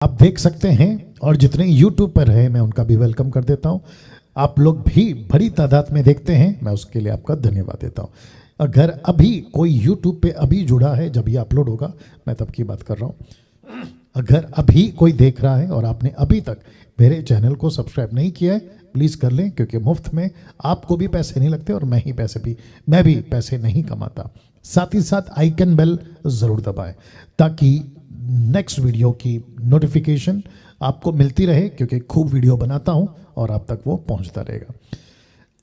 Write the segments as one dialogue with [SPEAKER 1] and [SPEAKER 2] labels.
[SPEAKER 1] आप देख सकते हैं और जितने YouTube पर हैं मैं उनका भी वेलकम कर देता हूं। आप लोग भी बड़ी तादाद में देखते हैं, मैं उसके लिए आपका धन्यवाद देता हूं। अगर अभी कोई YouTube पे अभी जुड़ा है, जब ये अपलोड होगा मैं तब की बात कर रहा हूं। अगर अभी कोई देख रहा है और आपने अभी तक मेरे चैनल को सब्सक्राइब नहीं किया है, प्लीज़ कर लें, क्योंकि मुफ्त में आपको भी पैसे नहीं लगते और मैं भी पैसे नहीं कमाता। साथ ही साथ आइकन बेल ज़रूर दबाएं ताकि नेक्स्ट वीडियो की नोटिफिकेशन आपको मिलती रहे, क्योंकि खूब वीडियो बनाता हूं और आप तक वो पहुंचता रहेगा।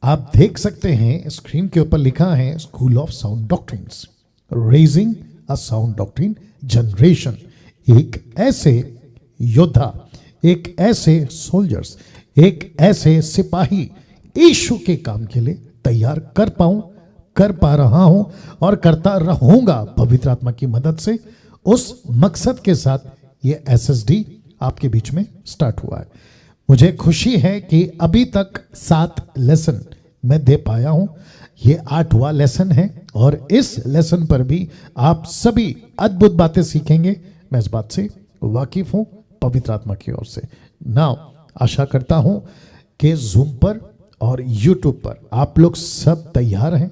[SPEAKER 1] आप देख सकते हैं स्क्रीन के ऊपर लिखा है school of sound doctrines, raising a sound doctrine generation. एक ऐसे योद्धा, एक ऐसे सोल्जर्स, एक ऐसे सिपाही यीशु के काम के लिए तैयार कर पा रहा हूं और करता रहूंगा पवित्र आत्मा की मदद से। उस मकसद के साथ ये SSD आपके बीच में स्टार्ट हुआ है। मुझे खुशी है कि अभी तक 7 लेसन मैं दे पाया हूं। ये 8वां लेसन है और इस लेसन पर भी आप सभी अद्भुत बातें सीखेंगे। मैं इस बात से वाकिफ हूं पवित्र आत्मा की ओर से। नाउ आशा करता हूं कि जूम पर और यूट्यूब पर आप लोग सब तैयार हैं।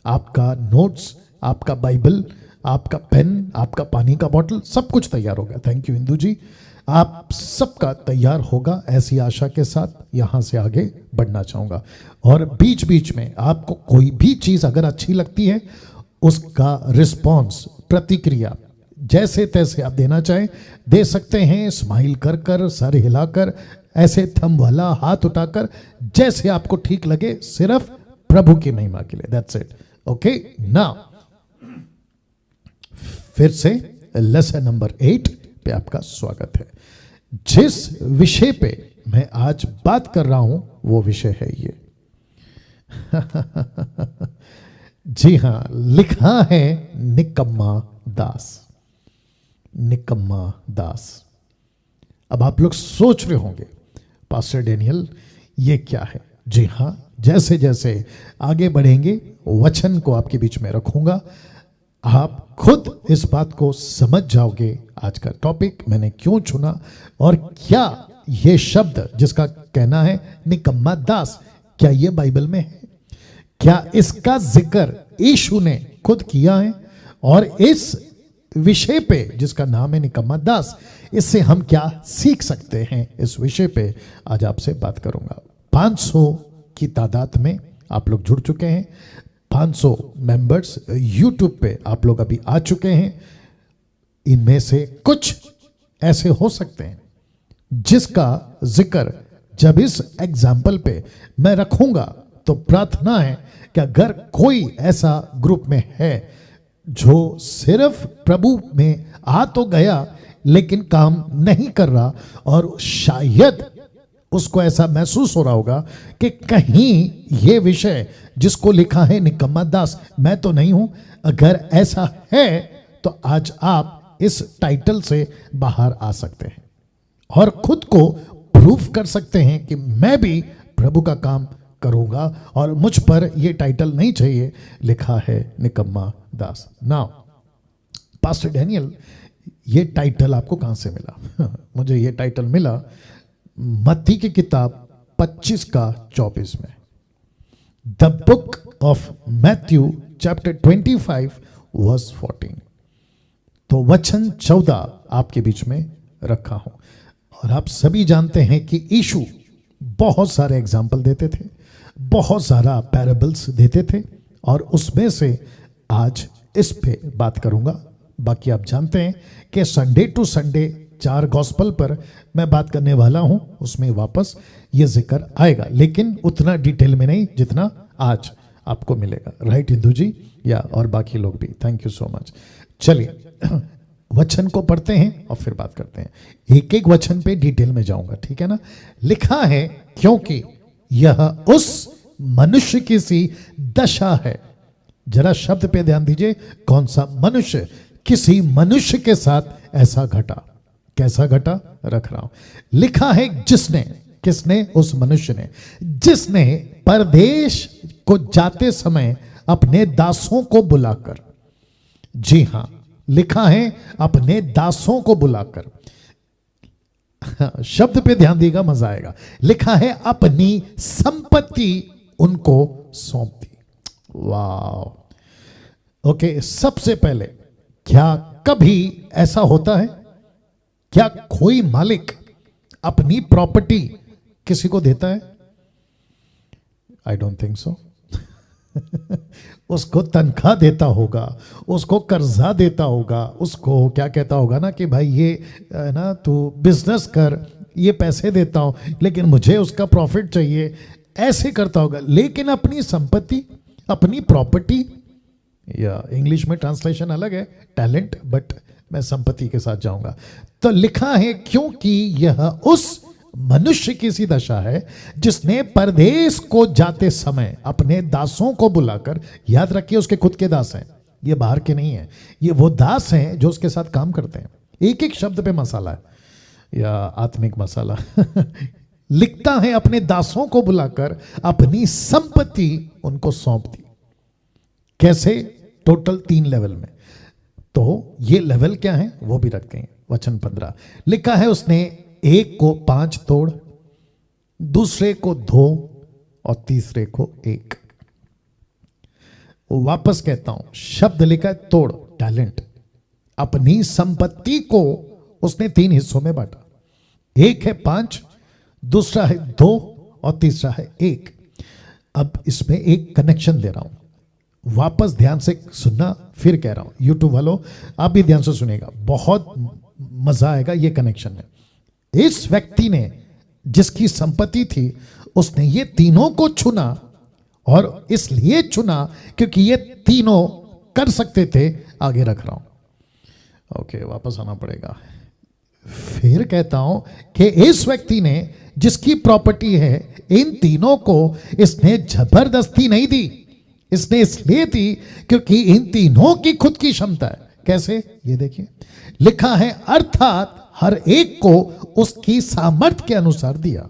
[SPEAKER 1] आपका नोट्स, आपका बाइबल, आपका पेन, आपका पानी का बोतल, सब कुछ तैयार होगा। थैंक यू इंदू जी, आप सबका तैयार होगा, ऐसी आशा के साथ यहाँ से आगे बढ़ना चाहूँगा। और बीच बीच में आपको कोई भी चीज़ अगर अच्छी लगती है, उसका रिस्पॉन्स, प्रतिक्रिया जैसे तैसे आप देना चाहें दे सकते हैं। स्माइल कर कर, सर हिलाकर, ऐसे थंब वाला, हाथ उठाकर, जैसे आपको ठीक लगे, सिर्फ प्रभु की महिमा के लिए। That's it. ओके, नाउ फिर से लेसन नंबर 8 पे आपका स्वागत है। जिस विषय पे मैं आज बात कर रहा हूं वो विषय है ये जी हां, लिखा है निकम्मा दास। निकम्मा दास। अब आप लोग सोच रहे होंगे पास्टर डैनियल ये क्या है? जी हां, जैसे जैसे आगे बढ़ेंगे वचन को आपके बीच में रखूंगा, आप खुद इस बात को समझ जाओगे आज का टॉपिक मैंने क्यों चुना और क्या ये शब्द जिसका कहना है निकम्मा दास, क्या ये बाइबल में है? क्या इसका जिक्र यीशु ने खुद किया है? और इस विषय पे जिसका नाम है निकम्मा दास, इससे हम क्या सीख सकते हैं, इस विषय पे आज आपसे बात करूंगा। 500 की तादाद में आप लोग जुड़ चुके हैं। 500 मेंबर्स YouTube पे आप लोग अभी आ चुके हैं। इनमें से कुछ ऐसे हो सकते हैं जिसका जिक्र जब इस एग्जाम्पल पे मैं रखूंगा तो प्रार्थना है कि अगर कोई ऐसा ग्रुप में है जो सिर्फ प्रभु में आ तो गया लेकिन काम नहीं कर रहा, और शायद उसको ऐसा महसूस हो रहा होगा कि कहीं ये विषय जिसको लिखा है निकम्मा दास मैं तो नहीं हूं। अगर ऐसा है तो आज आप इस टाइटल से बाहर आ सकते हैं और खुद को प्रूफ कर सकते हैं कि मैं भी प्रभु का काम करूंगा और मुझ पर यह टाइटल नहीं चाहिए, लिखा है निकम्मा दास। नाउ पास्टर डैनियल, ये टाइटल आपको कहां से मिला? मुझे ये टाइटल मिला मत्ती की किताब 25 का 24 में। The book of Matthew chapter 25 verse 14। तो वचन 14 आपके बीच में रखा हूं। और आप सभी जानते हैं कि यीशु बहुत सारे एग्जाम्पल देते थे, बहुत सारा पैराबल्स देते थे, और उसमें से आज इस पे बात करूंगा। बाकी आप जानते हैं कि संडे टू संडे 4 गॉस्पल पर मैं बात करने वाला हूं, उसमें वापस ये जिक्र आएगा, लेकिन उतना डिटेल में नहीं जितना आज आपको मिलेगा। राइट इंदू जी, या और बाकी लोग भी, थैंक यू सो मच। चलिए वचन को पढ़ते हैं और फिर बात करते हैं। एक एक वचन पे डिटेल में जाऊंगा, ठीक है ना? लिखा है क्योंकि यह उस मनुष्य की सी दशा है। जरा शब्द पे ध्यान दीजिए, कौन सा मनुष्य? किसी मनुष्य के साथ ऐसा घटा। कैसा घटा? रख रहा हूं। लिखा है जिसने, किसने? उस मनुष्य ने, जिसने परदेश को जाते समय अपने दासों को बुलाकर, जी हां, लिखा है अपने दासों को बुलाकर, शब्द पे ध्यान देगा, मजा आएगा। लिखा है अपनी संपत्ति उनको सौंप दी। वाह। ओके, सबसे पहले क्या कभी ऐसा होता है, क्या कोई मालिक अपनी प्रॉपर्टी किसी को देता है? I don't think so. उसको तनख्वाह देता होगा, उसको कर्जा देता होगा, उसको क्या कहता होगा ना कि भाई ये है ना, तू बिजनेस कर, ये पैसे देता हूं लेकिन मुझे उसका प्रॉफिट चाहिए, ऐसे करता होगा। लेकिन अपनी संपत्ति, अपनी प्रॉपर्टी, या इंग्लिश में ट्रांसलेशन अलग है टैलेंट, बट मैं संपत्ति के साथ जाऊंगा। तो लिखा है क्योंकि यह उस मनुष्य की सी दशा है जिसने परदेश को जाते समय अपने दासों को बुलाकर, याद रखिए उसके खुद के दास हैं, ये बाहर के नहीं है, ये वो दास हैं जो उसके साथ काम करते हैं। एक एक शब्द पे मसाला है या आत्मिक मसाला। लिखता है अपने दासों को बुलाकर अपनी संपत्ति उनको सौंप दी। कैसे? टोटल 3 लेवल में। तो ये लेवल क्या है वो भी रखते हैं। वचन 15 लिखा है उसने एक को 5 तोड़, दूसरे को 2 और तीसरे को 1। वापस कहता हूं, शब्द लिखा है तोड़, टैलेंट। अपनी संपत्ति को उसने 3 हिस्सों में बांटा। एक है 5, दूसरा है 2 और तीसरा है 1। अब इसमें एक कनेक्शन दे रहा हूं, वापस ध्यान से सुनना, फिर कह रहा हूं। यूट्यूब वालों आप भी ध्यान से सुनेगा, बहुत मजा आएगा ये कनेक्शन में। इस व्यक्ति ने जिसकी संपत्ति थी उसने ये तीनों को चुना, और इसलिए चुना क्योंकि ये तीनों कर सकते थे। आगे रख रहा हूं, ओके, वापस आना पड़ेगा। फिर कहता हूं कि इस व्यक्ति ने जिसकी प्रॉपर्टी है, इन तीनों को इसने जबरदस्ती नहीं दी, इसने इसलिए दी क्योंकि इन तीनों की खुद की क्षमता है। कैसे? ये देखिए, लिखा है अर्थात हर एक को उसकी सामर्थ्य के अनुसार दिया।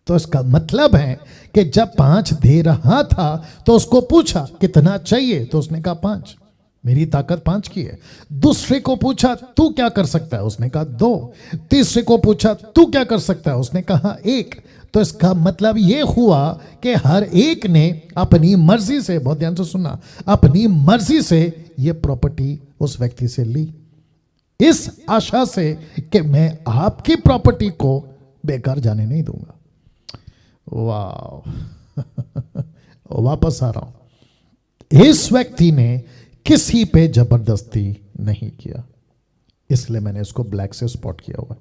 [SPEAKER 1] तो इसका मतलब है कि जब 5 दे रहा था तो उसको पूछा कितना चाहिए, तो उसने कहा 5, मेरी ताकत 5 की है। दूसरे को पूछा तू क्या कर सकता है, उसने कहा 2। तीसरे को पूछा तू क्या कर सकता है, उसने कहा 1। तो इसका मतलब यह हुआ कि हर एक ने अपनी मर्जी से, बहुत ध्यान से सुनना, अपनी मर्जी से यह प्रॉपर्टी उस व्यक्ति से ली, इस आशा से कि मैं आपकी प्रॉपर्टी को बेकार जाने नहीं दूंगा। वाह। वापस आ रहा हूं, इस व्यक्ति ने किसी पे जबरदस्ती नहीं किया, इसलिए मैंने इसको ब्लैक से स्पॉट किया हुआ।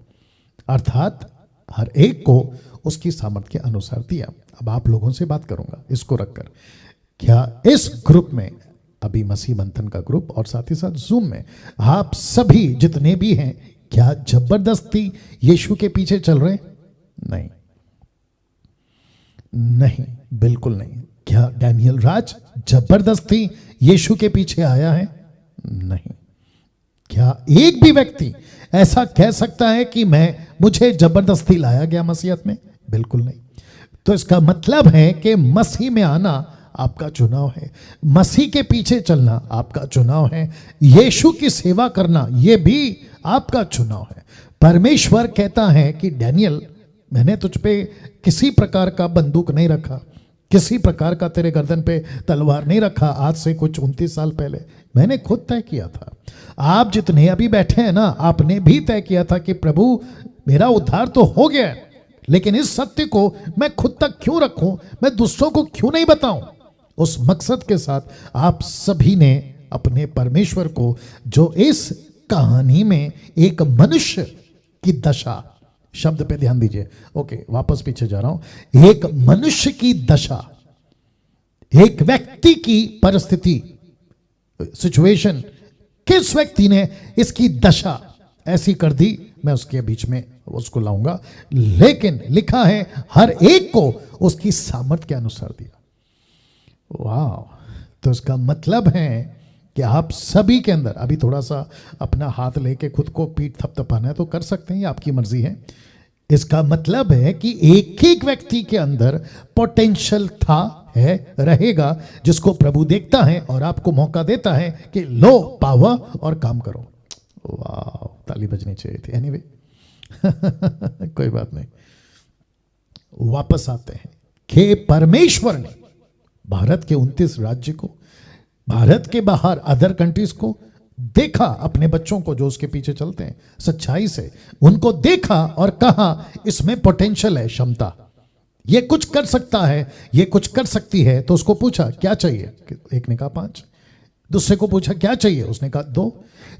[SPEAKER 1] अर्थात हर एक को उसकी सामर्थ्य के अनुसार दिया। अब आप लोगों से बात करूंगा इसको रखकर, क्या इस ग्रुप में, अभी मसीह मंथन का ग्रुप और साथ ही साथ जूम में, आप सभी जितने भी हैं, क्या जबरदस्ती यीशु के पीछे चल रहे? नहीं, नहीं, बिल्कुल नहीं। क्या डैनियल राज जबरदस्ती यीशु के पीछे आया है? नहीं। क्या एक भी व्यक्ति ऐसा कह सकता है कि मुझे जबरदस्ती लाया गया मसीहत में? बिल्कुल नहीं। तो इसका मतलब है कि मसीह में आना आपका चुनाव है, मसीह के पीछे चलना आपका चुनाव है, यीशु की सेवा करना यह भी आपका चुनाव है। परमेश्वर कहता है कि डैनियल, मैंने तुझ पे किसी प्रकार का बंदूक नहीं रखा, किसी प्रकार का तेरे गर्दन पे तलवार नहीं रखा। आज से कुछ 29 साल पहले मैंने खुद तय किया था। आप जितने अभी बैठे हैं ना, आपने भी तय किया था कि प्रभु मेरा उद्धार तो हो गया है, लेकिन इस सत्य को मैं खुद तक क्यों रखूं, मैं दूसरों को क्यों नहीं बताऊं। उस मकसद के साथ आप सभी ने अपने परमेश्वर को, जो इस कहानी में एक मनुष्य की दशा, शब्द पे ध्यान दीजिए, ओके, वापस पीछे जा रहा हूं, एक मनुष्य की दशा, एक व्यक्ति की परिस्थिति, सिचुएशन, किस व्यक्ति ने इसकी दशा ऐसी कर दी, मैं उसके बीच में उसको लाऊंगा। लेकिन लिखा है हर एक को उसकी सामर्थ्य के अनुसार दिया। वाह। तो इसका मतलब है कि आप सभी के अंदर, अभी थोड़ा सा अपना हाथ लेके खुद को पीठ थपथपाना है तो कर सकते हैं, ये आपकी मर्जी है। इसका मतलब है कि एक एक व्यक्ति के अंदर पोटेंशियल था, है, रहेगा, जिसको प्रभु देखता है और आपको मौका देता है कि लो पावर और काम करो। वाह, ताली बजनी चाहिए थी। एनीवे, कोई बात नहीं, वापस आते हैं कि परमेश्वर ने भारत के 29 राज्य को, भारत के बाहर अदर कंट्रीज को देखा, अपने बच्चों को जो उसके पीछे चलते हैं सच्चाई से, उनको देखा और कहा इसमें पोटेंशियल है, क्षमता, ये कुछ कर सकता है, ये कुछ कर सकती है। तो उसको पूछा क्या चाहिए, एक ने कहा 5, दूसरे को पूछा क्या चाहिए, उसने कहा 2,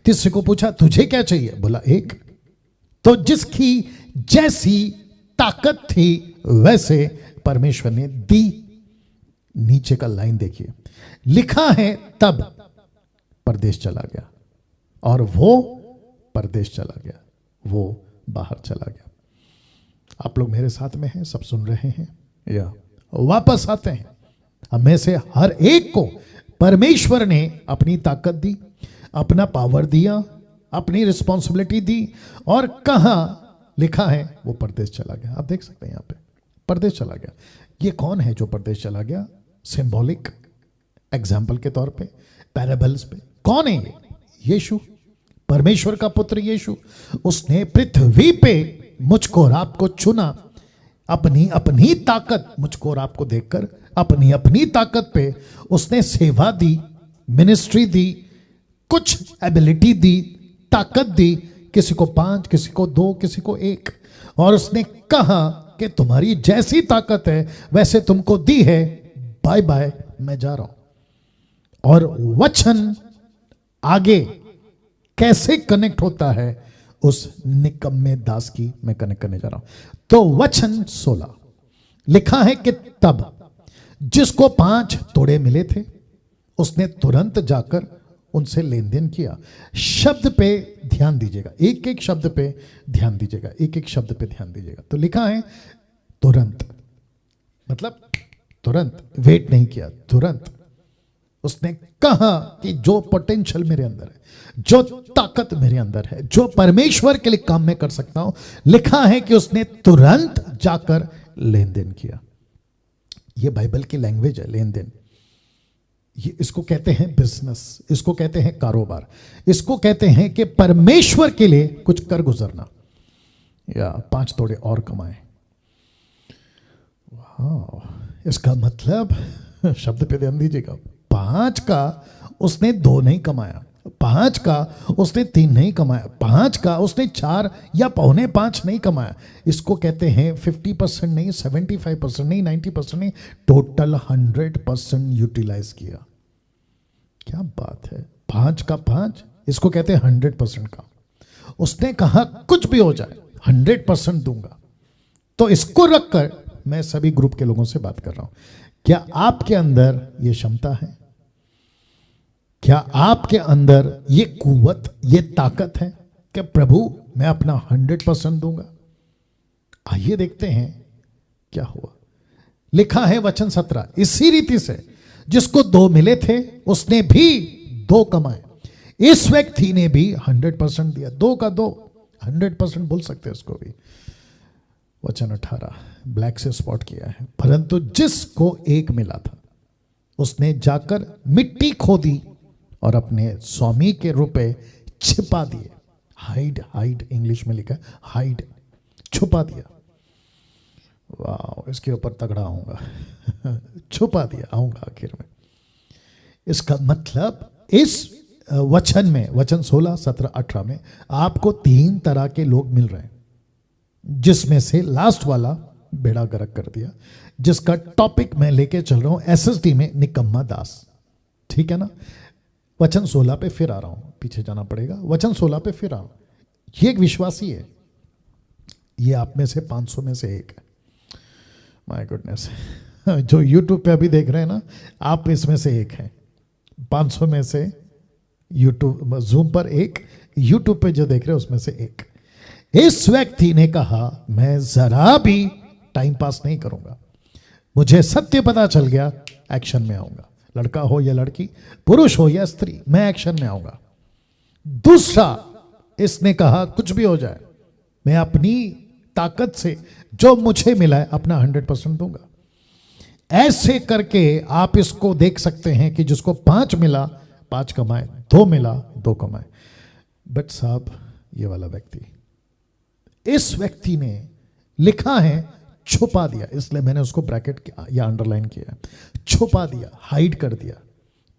[SPEAKER 1] तीसरे को पूछा तुझे क्या चाहिए, बोला 1। तो जिसकी जैसी ताकत थी वैसे परमेश्वर ने दी। नीचे का लाइन देखिए, लिखा है तब परदेश चला गया, और वो परदेश चला गया, वो बाहर चला गया। आप लोग मेरे साथ में हैं, सब सुन रहे हैं या वापस आते हैं। हमें से हर एक को परमेश्वर ने अपनी ताकत दी, अपना पावर दिया, अपनी रिस्पॉन्सिबिलिटी दी, और कहां लिखा है वो परदेश चला गया। आप देख सकते हैं यहां पे परदेश चला गया। ये कौन है जो परदेश चला गया? सिंबॉलिक एग्जाम्पल के तौर पे, पैराबल्स पे कौन है ये? यीशु, परमेश्वर का पुत्र यीशु। उसने पृथ्वी पे मुझको और आपको चुना, अपनी अपनी ताकत, मुझको और आपको देखकर अपनी अपनी ताकत पे उसने सेवा दी, मिनिस्ट्री दी, कुछ एबिलिटी दी, ताकत दी, किसी को 5, किसी को 2, किसी को 1, और उसने कहा कि तुम्हारी जैसी ताकत है वैसे तुमको दी है, बाय बाय, मैं जा रहा हूं। और वचन आगे कैसे कनेक्ट होता है उस निकम्मे दास की मैं कनेक्ट करने जा रहा हूं। तो वचन 16 लिखा है कि तब जिसको 5 तोड़े मिले थे उसने तुरंत जाकर उनसे लेन देन किया। शब्द पे ध्यान दीजिएगा, एक एक शब्द पे ध्यान दीजिएगा, एक एक शब्द पे ध्यान दीजिएगा। तो लिखा है तुरंत, मतलब तुरंत, वेट नहीं किया, तुरंत। उसने कहा कि जो पोटेंशियल मेरे अंदर है, जो ताकत मेरे अंदर है, जो परमेश्वर के लिए काम मैं कर सकता हूं, लिखा है कि उसने तुरंत जाकर लेन देन किया। यह बाइबल की लैंग्वेज है, लेन देन। ये इसको कहते हैं बिजनेस, इसको कहते हैं कारोबार, इसको कहते हैं कि परमेश्वर के लिए कुछ कर गुजरना। या 5 तोड़े और कमाए। वाह, इसका मतलब शब्द पे ध्यान दीजिएगा, 5 का उसने 2 नहीं कमाया, 5 का उसने 3 नहीं कमाया, 5 का उसने 4 या 4.25 नहीं कमाया। इसको कहते हैं 50% नहीं, 75% नहीं, 90% नहीं, टोटल 100% यूटिलाइज किया। क्या बात है, 5 का 5, इसको कहते हैं 100% का। उसने कहा कुछ भी हो जाए 100% दूंगा। तो इसको रखकर मैं सभी ग्रुप के लोगों से बात कर रहा हूं, क्या आपके अंदर यह क्षमता है? क्या आपके अंदर ये कुव्वत, ये ताकत है कि प्रभु मैं अपना 100% दूंगा? आइए देखते हैं क्या हुआ। लिखा है वचन 17, इसी रीति से जिसको 2 मिले थे उसने भी 2 कमाए। इस व्यक्ति ने भी 100% दिया, 2 का 2, 100% बोल सकते हैं उसको भी। वचन 18 ब्लैक से स्पॉट किया है, परंतु जिसको 1 मिला था उसने जाकर मिट्टी खोदी और अपने स्वामी के रुपए छिपा दिए। हाइड, हाइड इंग्लिश में लिखा है, हाइड, छुपा दिया। वाह, इसके ऊपर तगड़ा आऊंगा। छुपा दिया, आऊंगा आखिर में। इसका मतलब इस वचन में, वचन 16, 17, 18 में आपको 3 तरह के लोग मिल रहे हैं, जिसमें से लास्ट वाला बेड़ा गर्क कर दिया, जिसका टॉपिक मैं लेके चल रहा हूं एसएसडी में, निकम्मा दास। ठीक है ना? वचन 16 पे फिर आ रहा हूं, पीछे जाना पड़ेगा। वचन 16 पे फिर आ रहा हूं। ये एक विश्वासी है, ये आप में से 500 में से एक है। माय गुडनेस, जो यूट्यूब पे अभी देख रहे हैं ना, आप इसमें से एक हैं। 500 में से यूट्यूब, जूम पर एक, यूट्यूब पे जो देख रहे हैं उसमें से एक। इस व्यक्ति ने कहा मैं जरा भी टाइम पास नहीं करूंगा, मुझे सत्य पता चल गया, एक्शन में आऊंगा। लड़का हो या लड़की, पुरुष हो या स्त्री, मैं एक्शन में आऊंगा। दूसरा, इसने कहा कुछ भी हो जाए मैं अपनी ताकत से जो मुझे मिला है अपना 100% दूंगा। ऐसे करके आप इसको देख सकते हैं कि जिसको 5 मिला 5 कमाए, 2 मिला 2 कमाए। बट साहब, ये वाला व्यक्ति, इस व्यक्ति ने लिखा है छुपा दिया, इसलिए मैंने उसको ब्रैकेट किया या अंडरलाइन किया, छुपा दिया, हाइड कर दिया।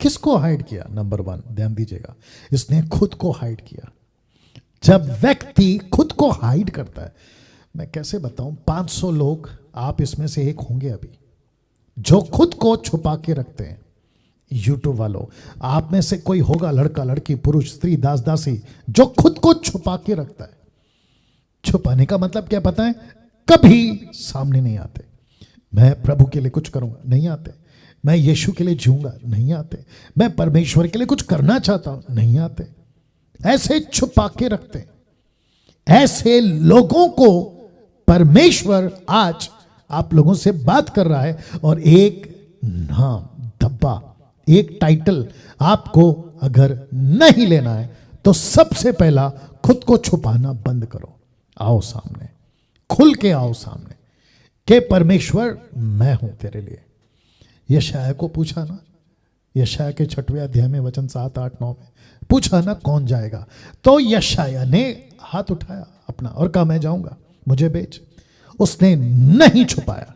[SPEAKER 1] किसको हाइड किया? नंबर 1, ध्यान दीजिएगा, इसने खुद को हाइड किया। जब व्यक्ति खुद को हाइड करता है, मैं कैसे बताऊं, 500 लोग, आप इसमें से एक होंगे अभी, जो खुद को छुपा के रखते हैं। यूट्यूब वालों, आप में से कोई होगा, लड़का लड़की पुरुष स्त्री दास दासी, जो खुद को छुपा के रखता है। छुपाने का मतलब क्या पता है? कभी सामने नहीं आते। मैं प्रभु के लिए कुछ करूंगा, नहीं आते। मैं यीशु के लिए जीऊंगा, नहीं आते। मैं परमेश्वर के लिए कुछ करना चाहता हूं, नहीं आते। ऐसे छुपा के रखते हैं। ऐसे लोगों को परमेश्वर आज आप लोगों से बात कर रहा है, और एक नाम, धब्बा, एक टाइटल आपको अगर नहीं लेना है तो सबसे पहला खुद को छुपाना बंद करो। आओ सामने, खुल के आओ सामने कि परमेश्वर मैं हूं तेरे लिए। यशायाह को पूछा ना, यशायाह के 6वें अध्याय में वचन 7, 8, 9 में पूछा ना कौन जाएगा, तो यशायाह ने हाथ उठाया अपना और कहा मैं जाऊंगा, मुझे भेज। उसने नहीं छुपाया।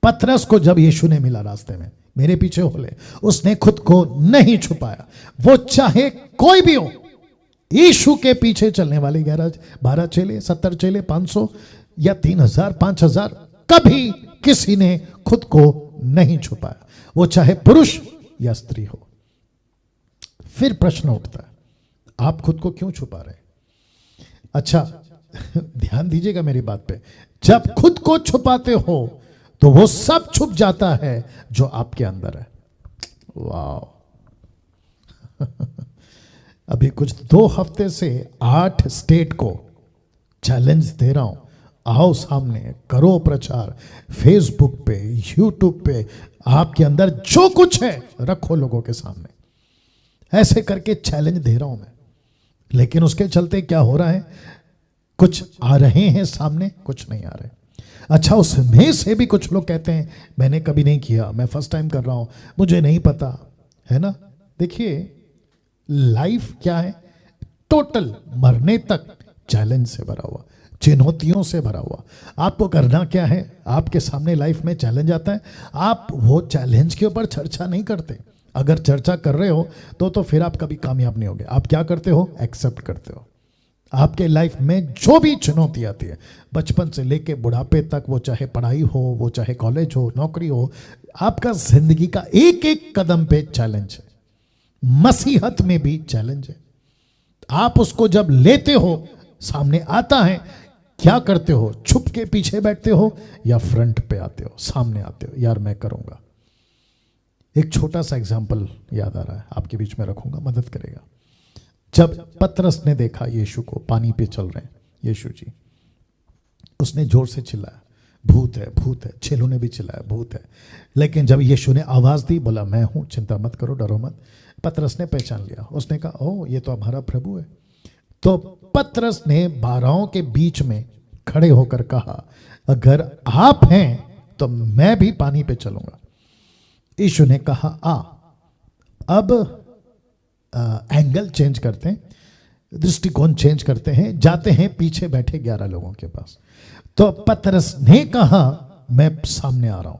[SPEAKER 1] पतरस को जब यीशु ने मिला रास्ते में, मेरे पीछे हो ले, उसने खुद को नहीं छुपाया। वो चाहे कोई भी हो, यीशु के पीछे चलने वाले 11, 12 चेले, 70 चेले, 500 या 3000, 5000, कभी किसी ने खुद को नहीं छुपाया। वो चाहे पुरुष या स्त्री हो। फिर प्रश्न उठता है, आप खुद को क्यों छुपा रहे? अच्छा, ध्यान दीजिएगा मेरी बात पे। जब खुद को छुपाते हो तो वो सब छुप जाता है जो आपके अंदर है। वाह! अभी कुछ 2 हफ्ते से 8 स्टेट को चैलेंज दे रहा हूं, आओ सामने, करो प्रचार, फेसबुक पे, यूट्यूब पे, आपके अंदर जो कुछ है रखो लोगों के सामने। ऐसे करके चैलेंज दे रहा हूं मैं। लेकिन उसके चलते क्या हो रहा है, कुछ आ रहे हैं सामने, कुछ नहीं आ रहे। अच्छा, उसमें से भी कुछ लोग कहते हैं मैंने कभी नहीं किया, मैं फर्स्ट टाइम कर रहा हूं, मुझे नहीं पता, है ना। देखिए, लाइफ क्या है, टोटल मरने तक चैलेंज से भरा हुआ, चुनौतियों से भरा हुआ। आपको करना क्या है, आपके सामने लाइफ में चैलेंज आता है, आप वो चैलेंज के ऊपर चर्चा नहीं करते। अगर चर्चा कर रहे हो तो फिर आप कभी कामयाब नहीं होगे। आप क्या करते हो, एक्सेप्ट करते हो। आपके लाइफ में जो भी चुनौती आती है, बचपन से लेके बुढ़ापे तक, वो चाहे पढ़ाई हो, वो चाहे कॉलेज हो, नौकरी हो, आपका जिंदगी का एक एक कदम पे चैलेंज है। मसीहत में भी चैलेंज है। आप उसको जब लेते हो, सामने आता है, क्या करते हो, छुप के पीछे बैठते हो या फ्रंट पे आते हो, सामने आते हो, यार मैं करूंगा। एक छोटा सा एग्जाम्पल याद आ रहा है, आपके बीच में रखूंगा, मदद करेगा। जब पतरस ने देखा यीशु को पानी पे चल रहे हैं, यीशु जी, उसने जोर से चिल्लाया, भूत है, भूत है। चेलों ने भी चिल्लाया, भूत है। लेकिन जब यीशु ने आवाज दी, बोला मैं हूं, चिंता मत करो, डरो मत, पतरस ने पहचान लिया। उसने कहा ओ, ये तो हमारा प्रभु है। तो पतरस ने 12 के बीच में खड़े होकर कहा, अगर आप हैं तो मैं भी पानी पे चलूंगा। यीशु ने कहा आ। अब एंगल चेंज करते हैं, दृष्टिकोण चेंज करते हैं, जाते हैं पीछे बैठे 11 लोगों के पास। तो पतरस ने कहा मैं सामने आ रहा हूं,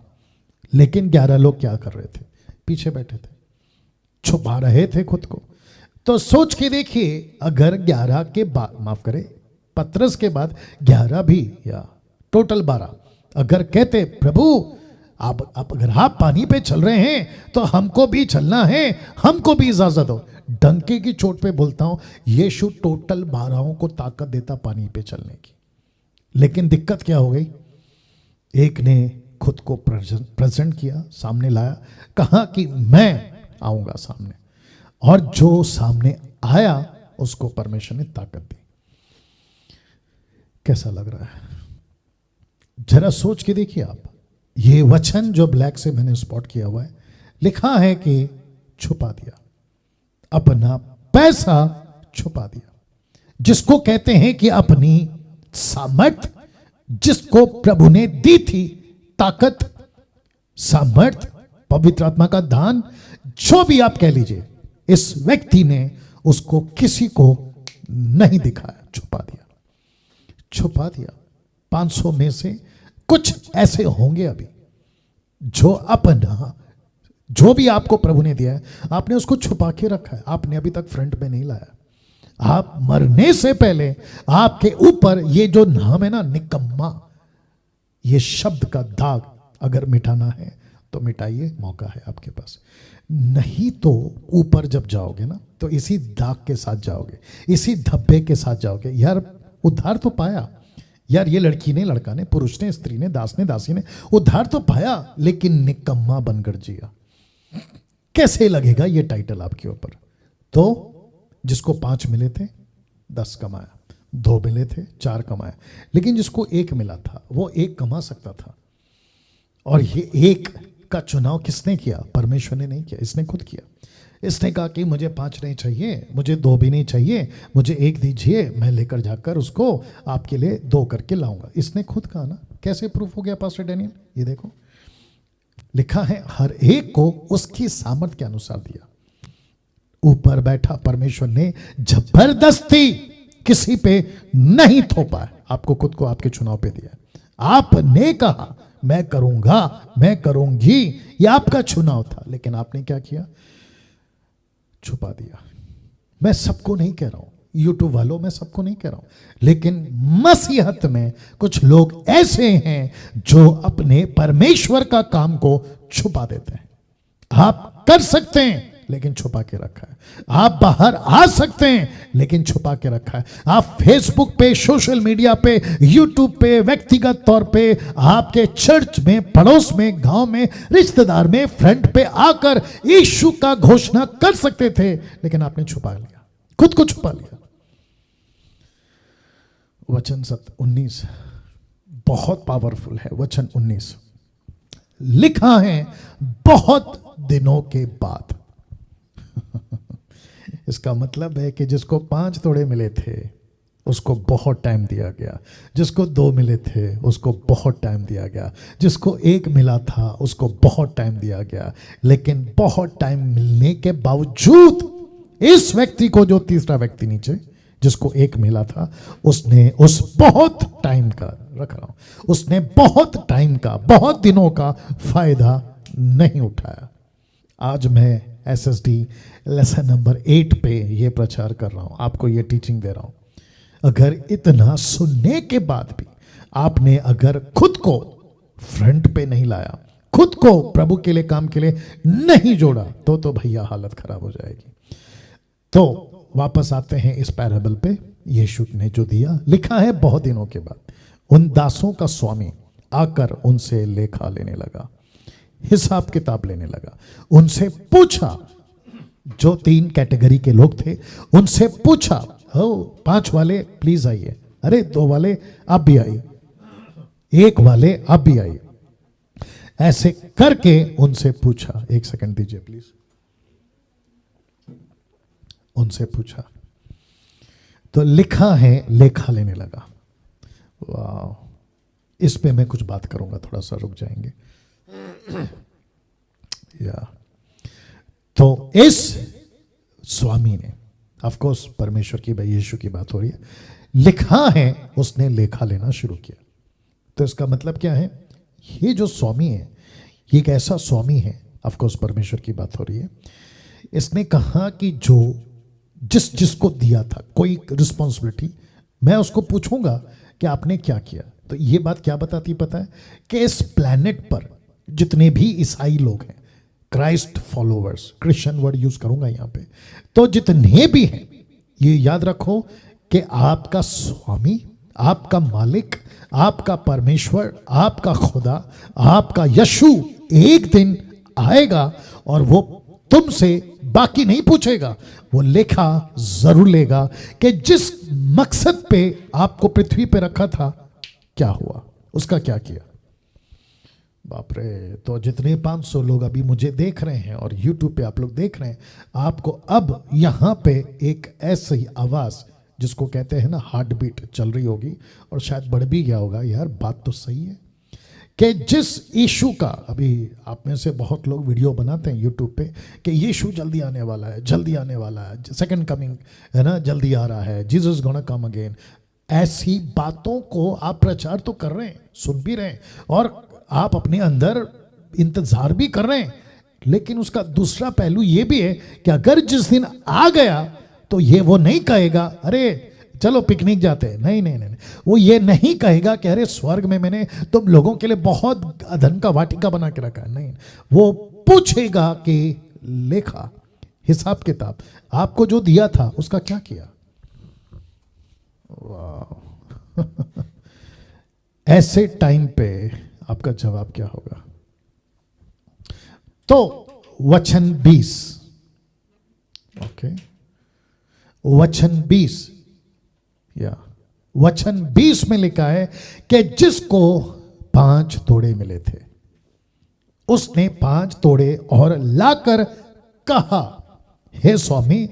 [SPEAKER 1] लेकिन 11 लोग क्या कर रहे थे, पीछे बैठे थे, छुपा रहे थे खुद को। तो सोच के देखिए, अगर 11 के बाद, माफ करें, पतरस के बाद 11 भी, या टोटल 12, अगर कहते प्रभु आप अगर आप पानी पे चल रहे हैं तो हमको भी चलना है, हमको भी इजाजत हो। डंके की चोट पे बोलता हूं, यीशु टोटल 12 को ताकत देता पानी पे चलने की। लेकिन दिक्कत क्या हो गई, एक ने खुद को प्रेजेंट किया, सामने लाया, कहा कि मैं आऊंगा सामने, और जो सामने आया उसको परमेश्वर ने ताकत दी। कैसा लग रहा है, जरा सोच के देखिए आप। ये वचन जो ब्लैक से मैंने स्पॉट किया हुआ है, लिखा है कि छुपा दिया, अपना पैसा छुपा दिया, जिसको कहते हैं कि अपनी सामर्थ, जिसको प्रभु ने दी थी, ताकत, सामर्थ, पवित्र आत्मा का दान, जो भी आप कह लीजिए, इस व्यक्ति ने उसको किसी को नहीं दिखाया, छुपा दिया। छुपा दिया। 500 में से कुछ ऐसे होंगे अभी जो अपना जो भी आपको प्रभु ने दिया है आपने उसको छुपा के रखा है, आपने अभी तक फ्रंट में नहीं लाया। आप मरने से पहले आपके ऊपर ये जो नाम है ना निकम्मा, ये शब्द का दाग अगर मिटाना है तो मिटाइए, मौका है आपके पास। नहीं तो ऊपर जब जाओगे ना तो इसी दाग के साथ जाओगे, इसी धब्बे के साथ जाओगे। यार उद्धार तो पाया, यार ये लड़की ने, लड़का ने, पुरुष ने, स्त्री ने, दास ने, दासी ने उद्धार तो पाया, लेकिन निकम्मा बनकर जिया। कैसे लगेगा ये टाइटल आपके ऊपर? तो जिसको 5 मिले थे 10 कमाया, 2 मिले थे 4 कमाया, लेकिन जिसको 1 मिला था वो 1 कमा सकता था। और ये 1 का चुनाव किसने किया? परमेश्वर ने नहीं किया, इसने खुद किया। इसने कहा कि मुझे 5 नहीं चाहिए, मुझे 2 भी नहीं चाहिए, मुझे 1 दीजिए, मैं लेकर जाकर उसको आपके लिए 2 करके लाऊंगा। इसने खुद कहा ना। कैसे प्रूफ हो गया पास्टर डैनियल? ये देखो लिखा है हर एक को उसकी सामर्थ के अनुसार दिया। ऊपर बैठा परमेश्वर ने जबरदस्ती किसी पे नहीं थोपा है, आपको खुद को आपके चुनाव पे दिया। आपने कहा मैं करूंगा, मैं करूंगी, ये आपका चुनाव था, लेकिन आपने क्या किया? छुपा दिया। मैं सबको नहीं कह रहा हूं, यूट्यूब वालों, मैं सबको नहीं कह रहा हूं, लेकिन मसीहत में कुछ लोग ऐसे हैं जो अपने परमेश्वर का काम को छुपा देते हैं। आप कर सकते हैं लेकिन छुपा के रखा है। आप बाहर आ सकते हैं लेकिन छुपा के रखा है। आप फेसबुक पे, सोशल मीडिया पे, यूट्यूब पे, व्यक्तिगत तौर पे, आपके चर्च में, पड़ोस में, गांव में, रिश्तेदार में, फ्रंट पे आकर यीशु का घोषणा कर सकते थे, लेकिन आपने छुपा लिया, खुद को छुपा लिया। वचन 19 बहुत पावरफुल है। वचन 19 लिखा है बहुत दिनों के बाद। इसका मतलब है कि जिसको 5 तोड़े मिले थे उसको बहुत टाइम दिया गया, जिसको 2 मिले थे उसको बहुत टाइम दिया गया, जिसको 1 मिला था उसको बहुत टाइम दिया गया। लेकिन बहुत टाइम मिलने के बावजूद इस व्यक्ति को, जो तीसरा व्यक्ति नीचे जिसको 1 मिला था, उसने उस बहुत टाइम का, रख रहा हूं, उसने बहुत टाइम का, बहुत दिनों का फायदा नहीं उठाया। आज मैं SSD लेसन नंबर 8 पे ये प्रचार कर रहा हूं, आपको ये टीचिंग दे रहा हूं। अगर इतना सुनने के बाद भी आपने अगर खुद को फ्रंट पे नहीं लाया, खुद को प्रभु के लिए, काम के लिए नहीं जोड़ा, तो भैया हालत खराब हो जाएगी। तो वापस आते हैं इस पैराबल पे। यीशु ने जो दिया, लिखा है बहुत दिनों के बाद उन दासों का स्वामी आकर उनसे लेखा लेने लगा, हिसाब किताब लेने लगा। उनसे पूछा, जो 3 कैटेगरी के लोग थे, उनसे पूछा, हो 5 वाले प्लीज आइए, अरे 2 वाले आप भी आइए, 1 वाले आप भी आइए। ऐसे करके उनसे पूछा, 1 सेकंड दीजिए प्लीज। उनसे पूछा तो लिखा है लेखा लेने लगा। वाह, इस पे मैं कुछ बात करूंगा, थोड़ा सा रुक जाएंगे। या तो इस स्वामी ने, ऑफ कोर्स परमेश्वर की, भाई यीशु की बात हो रही है, लिखा है उसने लेखा लेना शुरू किया। तो इसका मतलब क्या है? ये जो स्वामी है ये एक ऐसा स्वामी है, ऑफ कोर्स परमेश्वर की बात हो रही है। इसने कहा कि जो जिसको दिया था कोई रिस्पॉन्सिबिलिटी, मैं उसको पूछूंगा कि आपने क्या किया। तो ये बात क्या बताती पता है? कि इस प्लैनेट पर जितने भी ईसाई लोग हैं, Christ followers, Christian word use करूंगा यहां पे, तो जितने भी हैं, ये याद रखो कि आपका स्वामी, आपका मालिक, आपका परमेश्वर, आपका खुदा, आपका यीशु एक दिन आएगा और वो तुमसे बाकी नहीं पूछेगा, वो लेखा जरूर लेगा कि जिस मकसद पे आपको पृथ्वी पे रखा था क्या हुआ, उसका क्या किया। बाप रे, तो जितने 500 लोग अभी मुझे देख रहे हैं और YouTube पे आप लोग देख रहे हैं, आपको अब यहाँ पे एक ऐसी आवाज जिसको कहते हैं ना हार्ट बीट चल रही होगी, और शायद बढ़ भी गया होगा। यार बात तो सही है कि जिस यीशु का, अभी आप में से बहुत लोग वीडियो बनाते हैं YouTube पे कि यीशु जल्दी आने वाला है, जल्दी आने वाला है, सेकंड कमिंग है ना, जल्दी आ रहा है, जीसस गोना कम अगेन, ऐसी बातों को आप प्रचार तो कर रहे हैं, सुन भी रहे हैं, और आप अपने अंदर इंतजार भी कर रहे हैं, लेकिन उसका दूसरा पहलू ये भी है कि अगर जिस दिन आ गया तो ये वो नहीं कहेगा अरे चलो पिकनिक जाते हैं, नहीं नहीं नहीं, वो ये नहीं कहेगा कि अरे स्वर्ग में मैंने तुम लोगों के लिए बहुत धन का वाटिका बना के रखा है, नहीं, वो पूछेगा कि लेखा हिसाब किताब आपको जो दिया था उसका क्या किया। वाह ऐसे टाइम पे आपका जवाब क्या होगा? तो वचन 20, ओके, वचन 20 या वचन 20 में लिखा है कि जिसको 5 तोड़े मिले थे उसने 5 तोड़े और लाकर कहा, हे स्वामी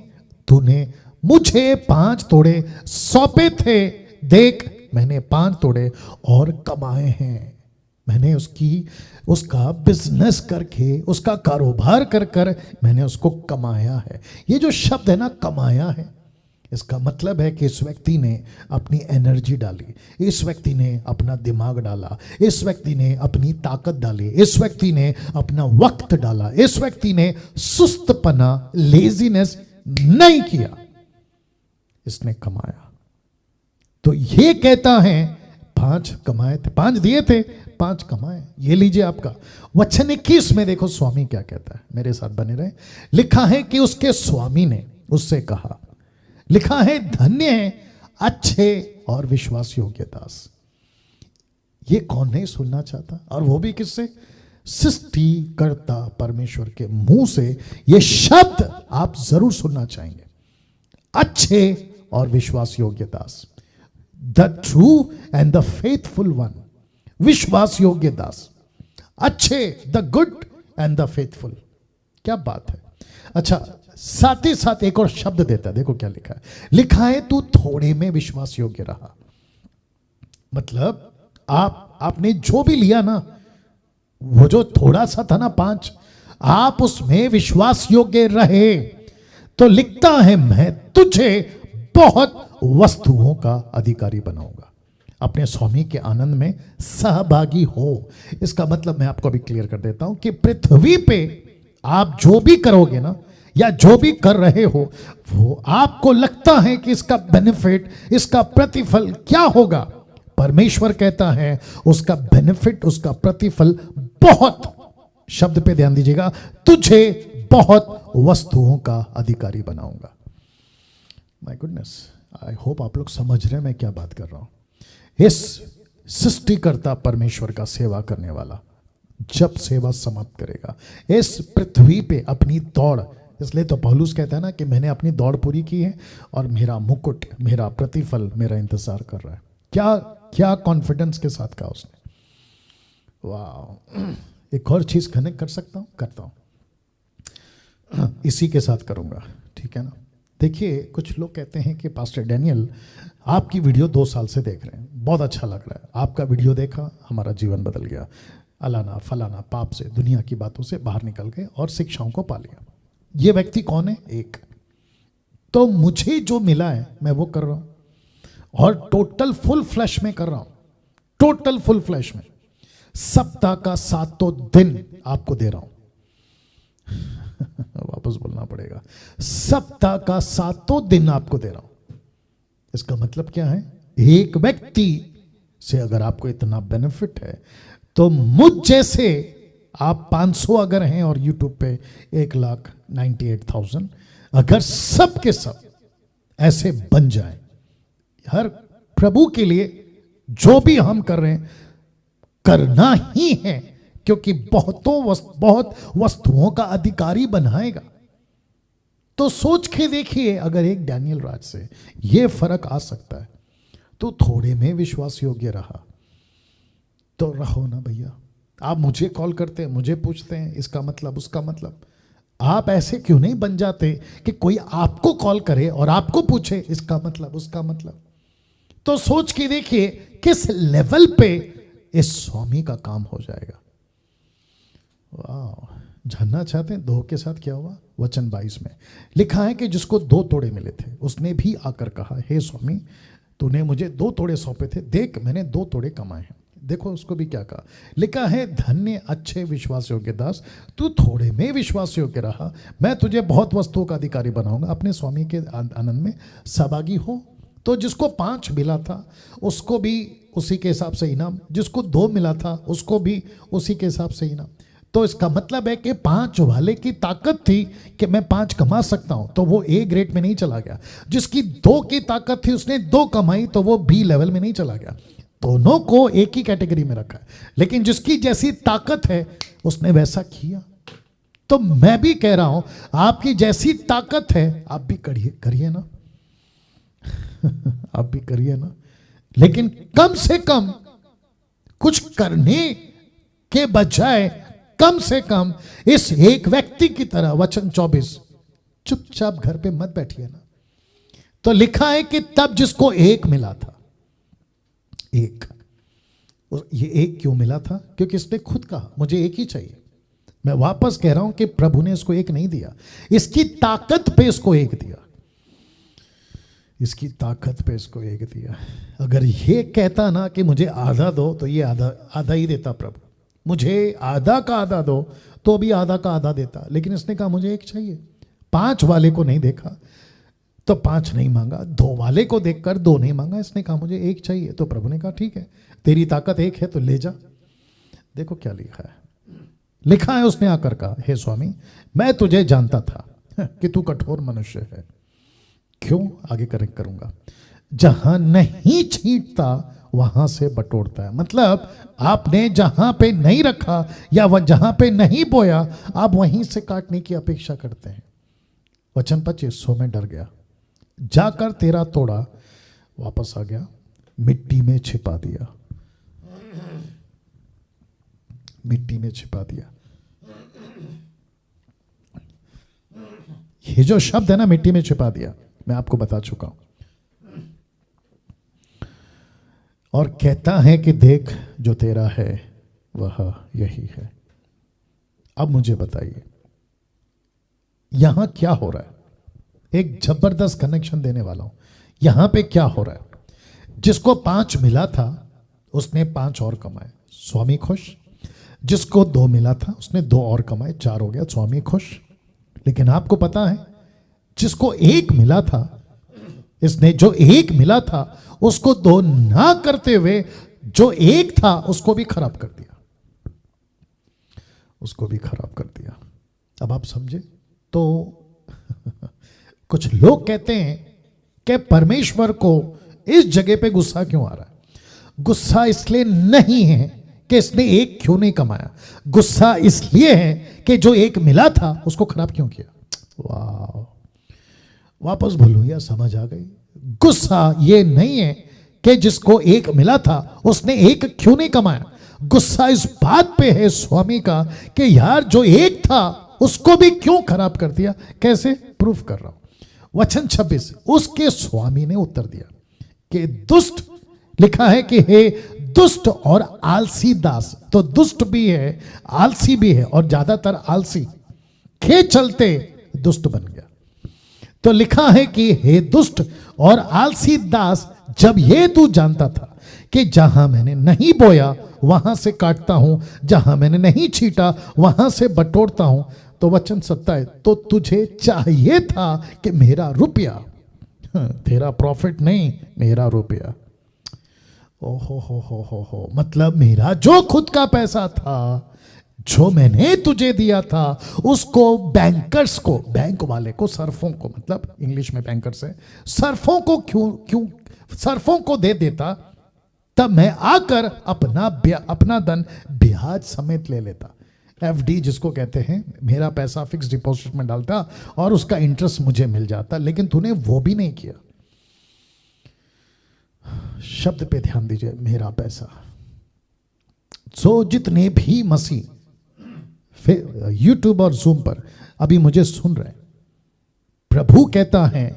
[SPEAKER 1] तूने मुझे 5 तोड़े सौंपे थे, देख मैंने 5 तोड़े और कमाए हैं। मैंने उसका बिजनेस करके, उसका कारोबार कर कर मैंने उसको कमाया है। ये जो शब्द है ना, कमाया है, इसका मतलब है कि इस व्यक्ति ने अपनी एनर्जी डाली, इस व्यक्ति ने अपना दिमाग डाला, इस व्यक्ति ने अपनी ताकत डाली, इस व्यक्ति ने अपना वक्त डाला, इस व्यक्ति ने सुस्तपना, लेजीनेस नहीं किया, इसने कमाया। तो ये कहता है 5 कमाए थे, 5 दिए थे, 5 कमाए। ये लीजिए आपका वचन 21 में देखो स्वामी क्या कहता है, मेरे साथ बने रहे। लिखा है कि उसके स्वामी ने उससे कहा, लिखा है धन्य है अच्छे और विश्वास योग्य दास। ये कौन नहीं सुनना चाहता, और वो भी किससे? सृष्टिकर्ता परमेश्वर के मुंह से ये शब्द आप जरूर सुनना चाहेंगे, अच्छे और विश्वास योग्य दास, the true and the faithful one. विश्वास योग्य दास, अच्छे, the good and the faithful. क्या बात है। अच्छा, साथ ही साथ एक और शब्द देता है, देखो क्या लिखा है, लिखा है तू थोड़े में विश्वास योग्य रहा। मतलब आपने जो भी लिया ना, वो जो थोड़ा सा था ना 5, आप उसमें विश्वास योग्य रहे, तो लिखता है मैं तुझे बहुत वस्तुओं का अधिकारी बनाऊंगा। अपने स्वामी के आनंद में सहभागी हो। इसका मतलब मैं आपको अभी क्लियर कर देता हूं कि पृथ्वी पे आप जो भी करोगे ना, या जो भी कर रहे हो, वो आपको लगता है कि इसका बेनिफिट, इसका प्रतिफल क्या होगा। परमेश्वर कहता है उसका बेनिफिट, उसका प्रतिफल बहुत, शब्द पे ध्यान दीजिएगा, तुझे बहुत वस्तुओं का अधिकारी बनाऊंगा। माय गुडनेस, आई होप आप लोग समझ रहे हैं मैं क्या बात कर रहा हूं। इस सृष्टिकर्ता परमेश्वर का सेवा करने वाला जब सेवा समाप्त करेगा इस पृथ्वी पे अपनी दौड़, इसलिए तो पौलुस कहता है ना कि मैंने अपनी दौड़ पूरी की है और मेरा मुकुट, मेरा प्रतिफल मेरा इंतजार कर रहा है। क्या क्या कॉन्फिडेंस के साथ कहा उसने। वाह, एक और चीज कनेक्ट कर सकता हूं, करता हूं, इसी के साथ करूंगा, ठीक है ना। देखिए, कुछ लोग कहते हैं कि पास्टर डैनियल आपकी वीडियो 2 साल से देख रहे हैं, बहुत अच्छा लग रहा है, आपका वीडियो देखा हमारा जीवन बदल गया, अलाना फलाना पाप से, दुनिया की बातों से बाहर निकल गए और शिक्षाओं को पा लिया। ये व्यक्ति कौन है? एक तो मुझे जो मिला है मैं वो कर रहा हूं, और टोटल फुल फ्लैश में कर रहा हूं, टोटल फुल फ्लैश में, सप्ताह का 7 दिन आपको दे रहा हूं। वापस बोलना पड़ेगा, सप्ताह का 7 दिन आपको दे रहा हूं। इसका मतलब क्या है? एक व्यक्ति से अगर आपको इतना बेनिफिट है, तो मुझ जैसे आप 500 अगर हैं और YouTube पे 1,98,000, अगर सब के सब ऐसे बन जाए, हर प्रभु के लिए जो भी हम कर रहे हैं करना ही है, क्योंकि बहुत वस्तुओं का अधिकारी बनाएगा। तो सोच के देखिए, अगर एक डैनियल राज से यह फर्क आ सकता है, तो थोड़े में विश्वास योग्य रहा तो रहो ना भैया। आप मुझे कॉल करते हैं, मुझे पूछते हैं इसका मतलब उसका मतलब, आप ऐसे क्यों नहीं बन जाते कि कोई आपको कॉल करे और आपको पूछे इसका मतलब उसका मतलब। तो सोच के देखिए किस लेवल पे इस स्वामी का काम हो जाएगा। वाह, जानना चाहते हैं 2 के साथ क्या हुआ? वचन 22 में लिखा है कि जिसको 2 तोड़े मिले थे उसने भी आकर कहा, हे स्वामी तूने मुझे 2 तोड़े सौंपे थे, देख मैंने 2 तोड़े कमाए हैं। देखो उसको भी क्या कहा, लिखा है धन्य अच्छे विश्वास योग्य दास, तू थोड़े में विश्वास योग्य रहा, मैं तुझे बहुत वस्तुओं का अधिकारी बनाऊंगा। अपने स्वामी के आनंद में सहभागी हो। तो जिसको 5 मिला था उसको भी उसी के हिसाब से इनाम, जिसको 2 मिला था उसको भी उसी के हिसाब से इनाम। तो इसका मतलब है कि 5 वाले की ताकत थी कि मैं 5 कमा सकता हूं, तो वो ए ग्रेड में नहीं चला गया। जिसकी 2 की ताकत थी उसने 2 कमाई, तो वो बी लेवल में नहीं चला गया। दोनों को एक ही कैटेगरी में रखा है, लेकिन जिसकी जैसी ताकत है उसने वैसा किया। तो मैं भी कह रहा हूं आपकी जैसी ताकत है आप भी करिए ना आप भी करिए ना, लेकिन कम से कम कुछ करने के बजाय कम से कम इस एक व्यक्ति की तरह, वचन 24, चुपचाप घर पे मत बैठिए ना। तो लिखा है कि तब जिसको 1 मिला था, 1, ये 1 क्यों मिला था? क्योंकि इसने खुद कहा मुझे 1 ही चाहिए। मैं वापस कह रहा हूं कि प्रभु ने इसको 1 नहीं दिया, इसकी ताकत पे इसको 1 दिया, इसकी ताकत पे इसको 1 दिया। अगर ये कहता ना कि मुझे आधा दो, तो ये आधा ही देता प्रभु। मुझे आधा का आधा दो तो भी आधा का आधा देता, लेकिन इसने कहा मुझे 1 चाहिए। 5 वाले को नहीं देखा तो 5 नहीं मांगा, 2 वाले को देखकर 2 नहीं मांगा, इसने कहा मुझे 1 चाहिए। तो प्रभु ने कहा ठीक है, तेरी ताकत 1 है तो ले जा। देखो क्या लिखा है, लिखा है उसने आकर कहा, हे स्वामी मैं तुझे जानता था कि तू कठोर मनुष्य है। क्यों? आगे करेक्ट करूंगा। जहां नहीं छींटता वहां से बटोरता है। मतलब आपने जहां पे नहीं रखा या वह जहां पे नहीं बोया, आप वहीं से काटने की अपेक्षा करते हैं। वचन 25, सो मैं डर गया, जाकर तेरा तोड़ा वापस आ गया, मिट्टी में छिपा दिया, मिट्टी में छिपा दिया। ये जो शब्द है ना, मिट्टी में छिपा दिया, मैं आपको बता चुका हूं। और कहता है कि देख जो तेरा है वह यही है। अब मुझे बताइए यहां क्या हो रहा है? एक जबरदस्त कनेक्शन देने वाला हूं। यहां पे क्या हो रहा है? जिसको 5 मिला था उसने 5 और कमाए, स्वामी खुश। जिसको 2 मिला था उसने 2 और कमाए, 4 हो गया, स्वामी खुश। लेकिन आपको पता है जिसको 1 मिला था, इसने जो 1 मिला था उसको 2 ना करते हुए जो 1 था उसको भी खराब कर दिया, उसको भी खराब कर दिया। अब आप समझे? तो कुछ लोग कहते हैं कि परमेश्वर को इस जगह पे गुस्सा क्यों आ रहा है? गुस्सा इसलिए नहीं है कि इसने 1 क्यों नहीं कमाया, गुस्सा इसलिए है कि जो 1 मिला था उसको खराब क्यों किया। वाह, वापस बोलूं या समझ आ गई? गुस्सा ये नहीं है कि जिसको 1 मिला था उसने 1 क्यों नहीं कमाया। गुस्सा इस बात पे है स्वामी का कि यार जो 1 था उसको भी क्यों खराब कर दिया। कैसे? प्रूफ कर रहा हूं। वचन 26, उसके स्वामी ने उत्तर दिया कि दुष्ट, लिखा है कि हे दुष्ट और आलसी दास। तो दुष्ट भी है, आलसी भी है, और ज्यादातर आलसी के चलते दुष्ट बन गया। तो लिखा है कि हे दुष्ट और आलसी दास, जब ये तू जानता था कि जहां मैंने नहीं बोया वहां से काटता हूं, जहां मैंने नहीं छीटा वहां से बटोरता हूं। तो वचन 27, तो तुझे चाहिए था कि मेरा रुपया, तेरा प्रॉफिट नहीं, मेरा रुपया। हो, मतलब मेरा जो खुद का पैसा था, जो मैंने तुझे दिया था, उसको बैंकर्स को, बैंक वाले को, सर्फों को, मतलब इंग्लिश में बैंकर्स है, सर्फों को क्यों सर्फों को दे देता, तब मैं आकर अपना धन ब्याज समेत ले लेता। एफडी जिसको कहते हैं, मेरा पैसा फिक्स डिपॉजिट में डालता और उसका इंटरेस्ट मुझे मिल जाता। लेकिन तूने वो भी नहीं किया। शब्द पे ध्यान दीजिए, मेरा पैसा। सो जितने भी मसीह यूट्यूब और जूम पर अभी मुझे सुन रहे, प्रभु कहता है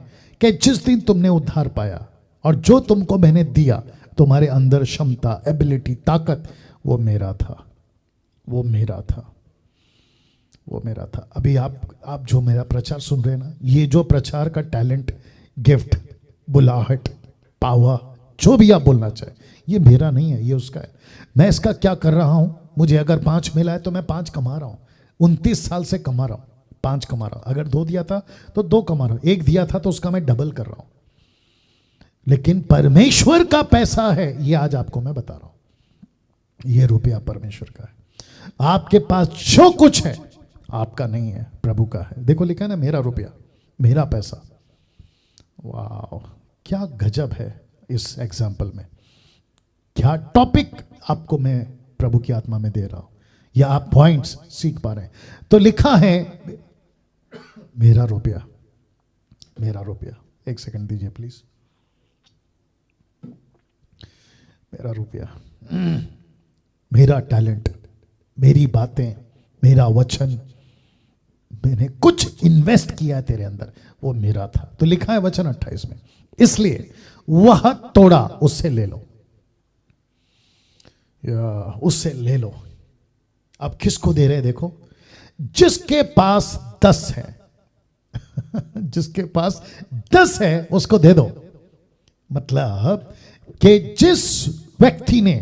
[SPEAKER 1] कि जिस दिन तुमने उद्धार पाया और जो तुमको मैंने दिया, तुम्हारे अंदर क्षमता, एबिलिटी, ताकत, वो मेरा था, वो मेरा था, वो मेरा था। अभी आप जो मेरा प्रचार सुन रहे हैं ना, ये जो प्रचार का टैलेंट, गिफ्ट, बुलाहट, पावर, जो भी आप बोलना चाहे, ये मेरा नहीं है, ये उसका है। मैं इसका क्या कर रहा हूं, मुझे अगर 5 मिला है तो मैं 5 कमा रहा हूं, 29 साल से कमा रहा हूं, 5 कमा रहा हूं। अगर 2 दिया था तो 2 कमा रहा हूं, 1 दिया था तो उसका मैं डबल कर रहा हूं। लेकिन परमेश्वर का पैसा है, ये आज आपको मैं बता रहा हूं, ये रुपया परमेश्वर का है। आपके पास जो कुछ है आपका नहीं है, प्रभु का है। देखो लिखा है ना, मेरा रुपया, मेरा पैसा। वाह, क्या गजब है इस एग्जाम्पल में, क्या टॉपिक आपको मैं प्रभु की आत्मा में दे रहा हूं, या आप पॉइंट्स सीख पा रहे हैं। तो लिखा है मेरा रुपया, मेरा रुपया। एक सेकंड दीजिए प्लीज। मेरा रुपया, मेरा टैलेंट, मेरी बातें, मेरा वचन, मैंने कुछ इन्वेस्ट किया है तेरे अंदर, वो मेरा था। तो लिखा है वचन 28 में, इसलिए वह तोड़ा, उससे ले लो, उससे ले लो। अब किसको दे रहे हैं देखो, जिसके पास 10 है जिसके पास 10 है उसको दे दो। मतलब कि जिस व्यक्ति ने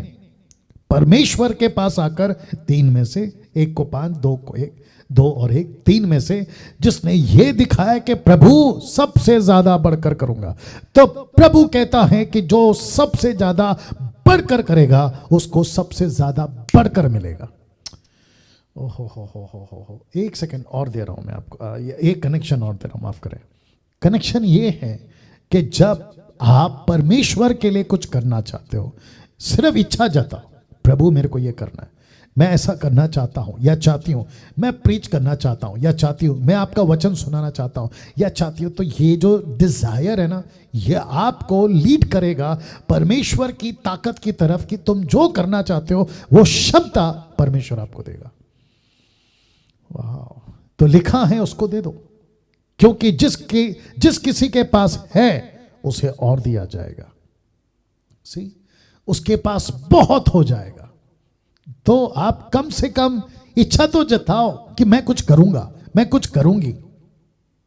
[SPEAKER 1] परमेश्वर के पास आकर 3 में से 1 को 5, 2 को 1, 2 और 1, 3 में से जिसने ये दिखाया कि प्रभु सबसे ज्यादा बढ़कर करूंगा, तो प्रभु कहता है कि जो सबसे ज्यादा बढ़कर करेगा उसको सबसे ज्यादा बढ़कर मिलेगा। ओहो हो, एक सेकंड और दे रहा हूं मैं आपको, एक कनेक्शन और दे रहा हूं, माफ करें। कनेक्शन ये है कि जब आप परमेश्वर के लिए कुछ करना चाहते हो, सिर्फ इच्छा जताओ, प्रभु मेरे को ये करना है, मैं ऐसा करना चाहता हूं या चाहती हूं, मैं प्रीच करना चाहता हूं या चाहती हूं, मैं आपका वचन सुनाना चाहता हूं या चाहती हूं, तो ये जो डिजायर है ना, ये आपको लीड करेगा परमेश्वर की ताकत की तरफ, कि तुम जो करना चाहते हो वो क्षमता परमेश्वर आपको देगा। वाह, तो लिखा है उसको दे दो, क्योंकि जिस किसी के पास है उसे और दिया जाएगा, सी उसके पास बहुत हो जाएगा। तो आप कम से कम इच्छा तो जताओ कि मैं कुछ करूंगा, मैं कुछ करूंगी।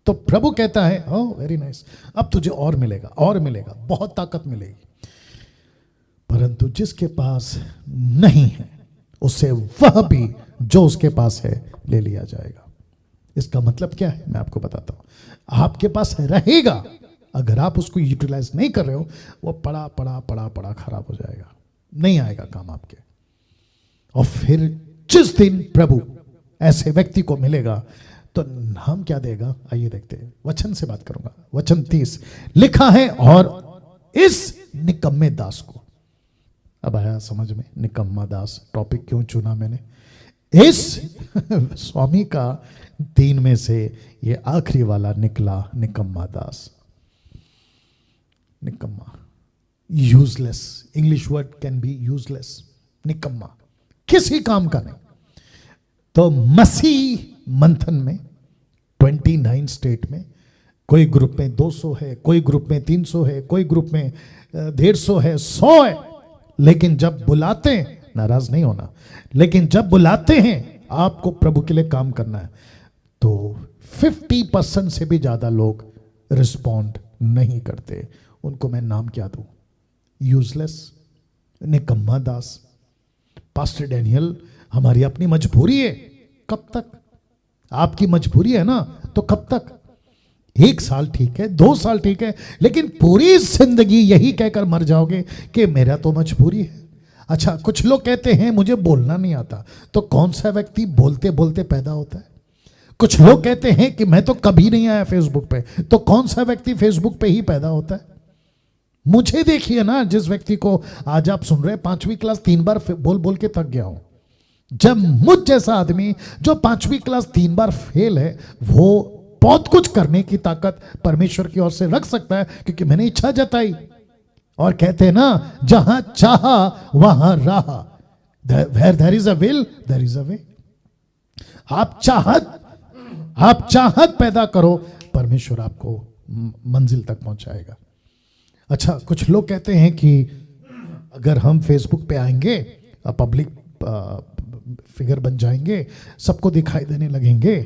[SPEAKER 1] तो प्रभु कहता है ओह वेरी नाइस, अब तुझे और मिलेगा, और मिलेगा, बहुत ताकत मिलेगी। परंतु जिसके पास नहीं है उससे वह भी जो उसके पास है ले लिया जाएगा। इसका मतलब क्या है मैं आपको बताता हूं। आपके पास रहेगा, अगर आप उसको यूटिलाइज नहीं कर रहे हो, वो पड़ा पड़ा पड़ा पड़ा खराब हो जाएगा, नहीं आएगा काम आपके। और फिर जिस दिन प्रभु ऐसे व्यक्ति को मिलेगा तो नाम क्या देगा, आइए देखते हैं। वचन से बात करूंगा, वचन 30 लिखा है, और इस निकम्मे दास को, अब आया समझ में निकम्मा दास टॉपिक क्यों चुना मैंने। इस स्वामी का 3 में से ये आखिरी वाला निकला निकम्मा दास। निकम्मा, useless, English word can be useless. निकम्मा, किसी काम का नहीं। तो मसीह मंथन में 29 स्टेट में, कोई ग्रुप में 200 है, कोई ग्रुप में 300 है, कोई ग्रुप में 150 है, 100 है, लेकिन जब बुलाते हैं, नाराज नहीं होना, लेकिन जब बुलाते हैं आपको प्रभु के लिए काम करना है, तो 50% से भी ज्यादा लोग रिस्पॉन्ड नहीं करते। उनको मैं नाम क्या दूं, यूजलेस, निकम्मा दास। पास्टर डैनियल, हमारी अपनी मजबूरी है, कब तक? आपकी मजबूरी है ना, तो कब तक? 1 साल ठीक है, 2 साल ठीक है, लेकिन पूरी जिंदगी यही कहकर मर जाओगे कि मेरा तो मजबूरी है। अच्छा, कुछ लोग कहते हैं मुझे बोलना नहीं आता, तो कौन सा व्यक्ति बोलते बोलते पैदा होता है? कुछ लोग कहते हैं कि मैं तो कभी नहीं आया फेसबुक पे, तो कौन सा व्यक्ति फेसबुक पे ही पैदा होता है? मुझे देखिए ना, जिस व्यक्ति को आज आप सुन रहे हैं, 5वीं क्लास 3 बार बोल बोल के थक गया हूं। जब मुझ जैसा आदमी जो 5वीं क्लास 3 बार फेल है, वो बहुत कुछ करने की ताकत परमेश्वर की ओर से रख सकता है, क्योंकि मैंने इच्छा जताई। और कहते हैं ना, जहां चाहा वहां राहा, where there is a will there is a way। आप चाहत पैदा करो, परमेश्वर आपको मंजिल तक पहुंचाएगा। अच्छा, कुछ लोग कहते हैं कि अगर हम फेसबुक पे आएंगे, पब्लिक फिगर बन जाएंगे, सबको दिखाई देने लगेंगे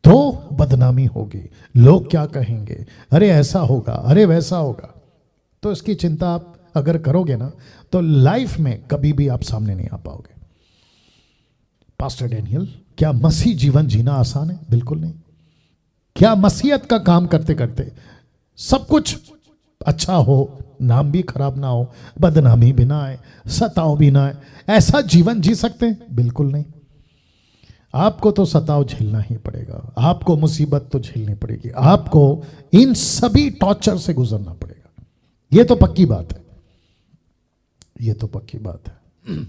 [SPEAKER 1] तो बदनामी होगी, लोग क्या कहेंगे, अरे ऐसा होगा, अरे वैसा होगा। तो इसकी चिंता आप अगर करोगे ना तो लाइफ में कभी भी आप सामने नहीं आ पाओगे। पास्टर डैनियल, क्या मसीह जीवन जीना आसान है? बिल्कुल नहीं। क्या मसीहत का काम करते करते सब कुछ अच्छा हो, नाम भी खराब ना हो, बदनामी भी ना आए, सताव भी ना आए, ऐसा जीवन जी सकते हैं? बिल्कुल नहीं। आपको तो सताव झेलना ही पड़ेगा, आपको मुसीबत तो झेलनी पड़ेगी, आपको इन सभी टॉर्चर से गुजरना पड़ेगा। यह तो पक्की बात है, यह तो पक्की बात है।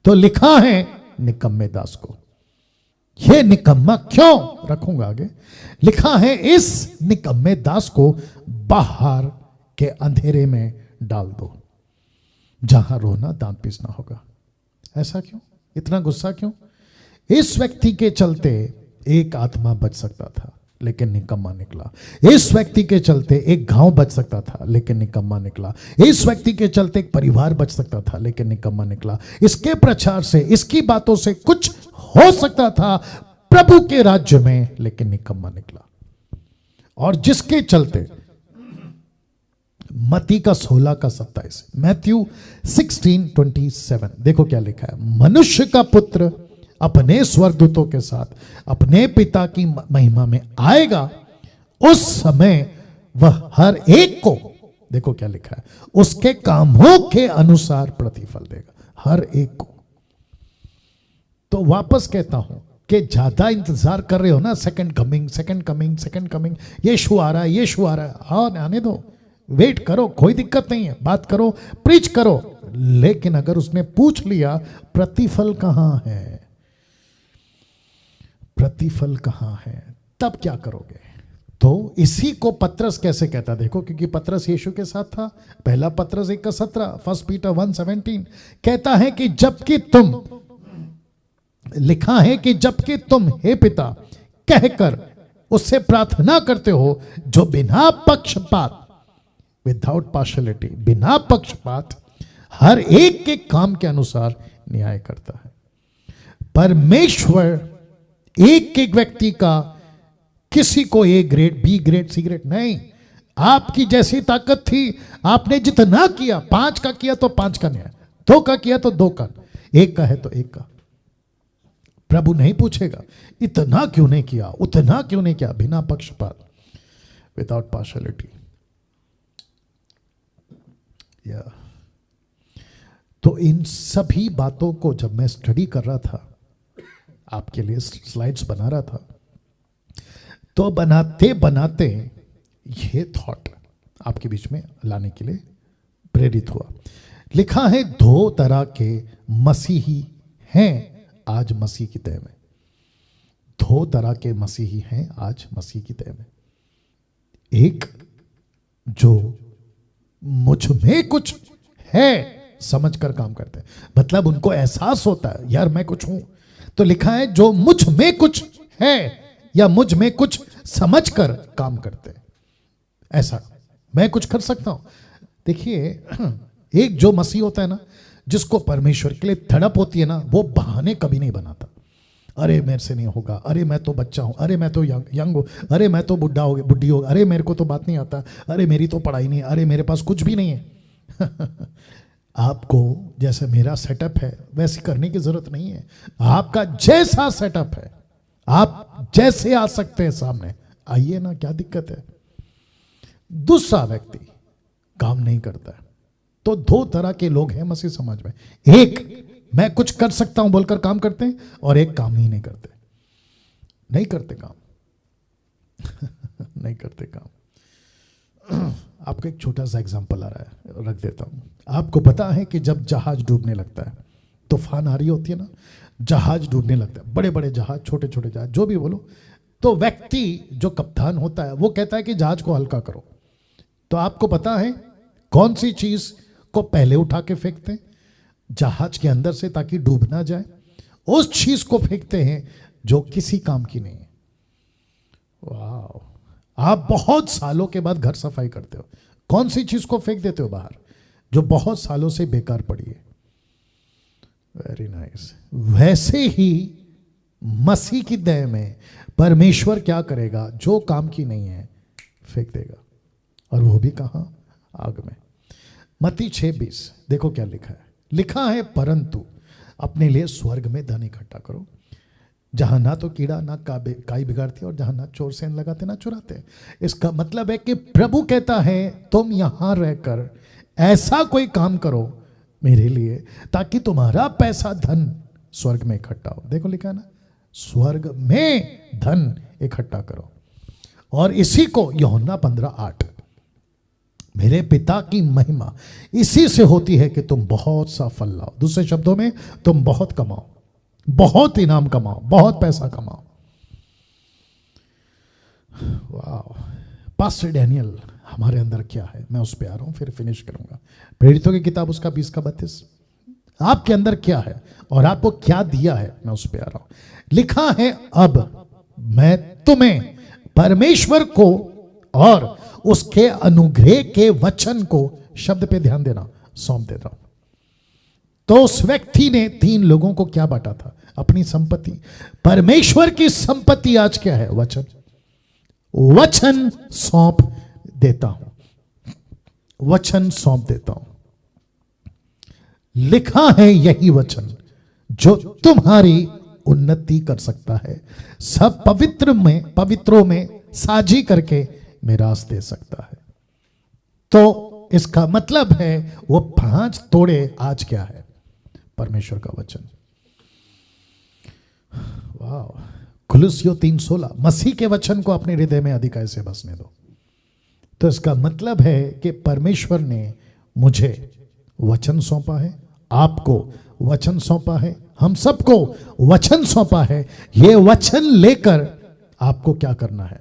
[SPEAKER 1] तो लिखा है निकम्मे दास को, यह निकम्मा क्यों रखूंगा आगे, लिखा है इस निकम्मे दास को बाहर के अंधेरे में डाल दो, जहां रोना दांत पीसना होगा। ऐसा क्यों? इतना गुस्सा क्यों? इस व्यक्ति के चलते एक आत्मा बच सकता था लेकिन निकम्मा निकला। इस व्यक्ति के चलते एक गांव बच सकता था लेकिन निकम्मा निकला। इस व्यक्ति के चलते एक परिवार बच सकता था लेकिन निकम्मा निकला। इसके प्रचार से, इसकी बातों से कुछ हो सकता था प्रभु के राज्य में, लेकिन निकम्मा निकला। और जिसके चलते मत्ती का 16 का 27, मैथ्यू 16:27, देखो क्या लिखा है, मनुष्य का पुत्र अपने स्वर्गदूतों के साथ अपने पिता की महिमा में आएगा, उस समय वह हर एक को, देखो क्या लिखा है, उसके कामों के अनुसार प्रतिफल देगा, हर एक को। तो वापस कहता हूं कि ज्यादा इंतजार कर रहे हो ना, second coming, second coming, second coming, यीशु आ रहा है, यीशु आ रहा है, हाँ आने दो, वेट करो, कोई दिक्कत नहीं है, बात करो, प्रीच करो। लेकिन अगर उसने पूछ लिया प्रतिफल कहां है, प्रतिफल कहां है, तब क्या करोगे? तो इसी को पत्रस कैसे कहता, देखो, क्योंकि पत्रस यीशु के साथ था। पहला पत्रस 1:17, 1 पीटर 1:17 कहता है कि जबकि तुम, लिखा है कि जबकि तुम हे पिता कहकर उससे प्रार्थना करते हो, जो बिना पक्षपात, विदाउट पार्शियलिटी, बिना पक्षपात हर एक के काम के अनुसार न्याय करता है। परमेश्वर एक एक व्यक्ति का, किसी को A grade, B grade, C grade नहीं, आपकी जैसी ताकत थी, आपने जितना किया, 5 का किया तो 5 का न्याय, 2 का किया तो 2 का, 1 का है तो 1 का। प्रभु नहीं पूछेगा इतना क्यों नहीं किया, उतना क्यों नहीं किया, बिना पक्षपात, विदाउट पार्शियलिटी। तो इन सभी बातों को जब मैं स्टडी कर रहा था, आपके लिए स्लाइड्स बना रहा था, तो बनाते बनाते ये थॉट आपके बीच में लाने के लिए प्रेरित हुआ। लिखा है 2 तरह के मसीही हैं आज मसीह की तय में। 2 तरह के मसीही हैं आज मसीह की तय में। एक जो मुझ में कुछ है समझकर काम करते हैं, मतलब उनको एहसास होता है यार मैं कुछ हूं, तो लिखा है जो मुझ में कुछ है या मुझ में कुछ समझकर काम करते हैं, ऐसा मैं कुछ कर सकता हूं। देखिए, एक जो मसीह होता है ना, जिसको परमेश्वर के लिए तड़प होती है ना, वो बहाने कभी नहीं बनाता। अरे मेरे से नहीं होगा, अरे मैं तो बच्चा हूं, अरे मैं तो यंग हूं, अरे मैं तो बुढ़ी हो, अरे मेरे को तो बात नहीं आता, अरे मेरी तो पढ़ाई नहीं, अरे मेरे पास कुछ भी नहीं है। आपको जैसे मेरा सेटअप है वैसे करने की जरूरत नहीं है। आपका जैसा सेटअप है, आप जैसे आ सकते हैं सामने, आइए ना, क्या दिक्कत है। दूसरा व्यक्ति काम नहीं करता है। तो 2 तरह के लोग हैं मसीह समाज में। एक मैं कुछ कर सकता हूं बोलकर काम करते हैं, और एक काम ही नहीं करते, नहीं करते काम। नहीं करते काम। आपको एक छोटा सा एग्जांपल आ रहा है, रख देता हूं। आपको पता है कि जब जहाज डूबने लगता है, तूफान आ रही होती है ना, जहाज डूबने लगता है, बड़े बड़े जहाज, छोटे छोटे जहाज, जो भी बोलो, तो व्यक्ति जो कप्तान होता है वो कहता है कि जहाज को हल्का करो। तो आपको पता है कौन सी चीज को पहले उठा के फेंकते हैं जहाज के अंदर से, ताकि डूब ना जाए? उस चीज को फेंकते हैं जो किसी काम की नहीं है। वाह, आप बहुत सालों के बाद घर सफाई करते हो, कौन सी चीज को फेंक देते हो बाहर जो बहुत सालों से बेकार पड़ी है? Very nice. वैसे ही मसीह की देह में परमेश्वर क्या करेगा? जो काम की नहीं है फेंक देगा, और वो भी कहां? आग में। मत्ती 6:20 देखो क्या लिखा है। लिखा है, परंतु अपने लिए स्वर्ग में धन इकट्ठा करो, जहां ना तो कीड़ा ना काई बिगाड़ती और जहां ना चोर सेन लगाते ना चुराते। इसका मतलब है कि प्रभु कहता है तुम यहां रहकर ऐसा कोई काम करो मेरे लिए, ताकि तुम्हारा पैसा धन स्वर्ग में इकट्ठा हो। देखो लिखा है ना, स्वर्ग में धन इकट्ठा करो। और इसी को यूहन्ना 15:8, मेरे पिता की महिमा इसी से होती है कि तुम बहुत सा फल लाओ। दूसरे शब्दों में, तुम बहुत कमाओ, बहुत इनाम कमाओ, बहुत पैसा कमाओ। वाह, पास्टर डैनियल हमारे अंदर क्या है, मैं उस पे आ रहा हूं, फिर फिनिश करूंगा। प्रेरितों की किताब उसका 20:32, आपके अंदर क्या है और आपको क्या दिया है, मैं उस पे आ रहा हूं। लिखा है, अब मैं तुम्हें परमेश्वर को और उसके अनुग्रह के वचन को, शब्द पे ध्यान देना, सौंप देता हूं। तो उस व्यक्ति ने 3 लोगों को क्या बांटा था? अपनी संपत्ति। परमेश्वर की संपत्ति आज क्या है? वचन। वचन सौंप देता हूं, वचन सौंप देता हूं। लिखा है यही वचन जो तुम्हारी उन्नति कर सकता है, सब पवित्रों में साझी करके मिरास दे सकता है। तो इसका मतलब है वो 5 तोड़े आज क्या है? परमेश्वर का वचन। वाह, कुलुस्सियों 3:16, मसीह के वचन को अपने हृदय में अधिकाई से बसने दो। तो इसका मतलब है कि परमेश्वर ने मुझे वचन सौंपा है, आपको वचन सौंपा है, हम सबको वचन सौंपा है। ये वचन लेकर आपको क्या करना है?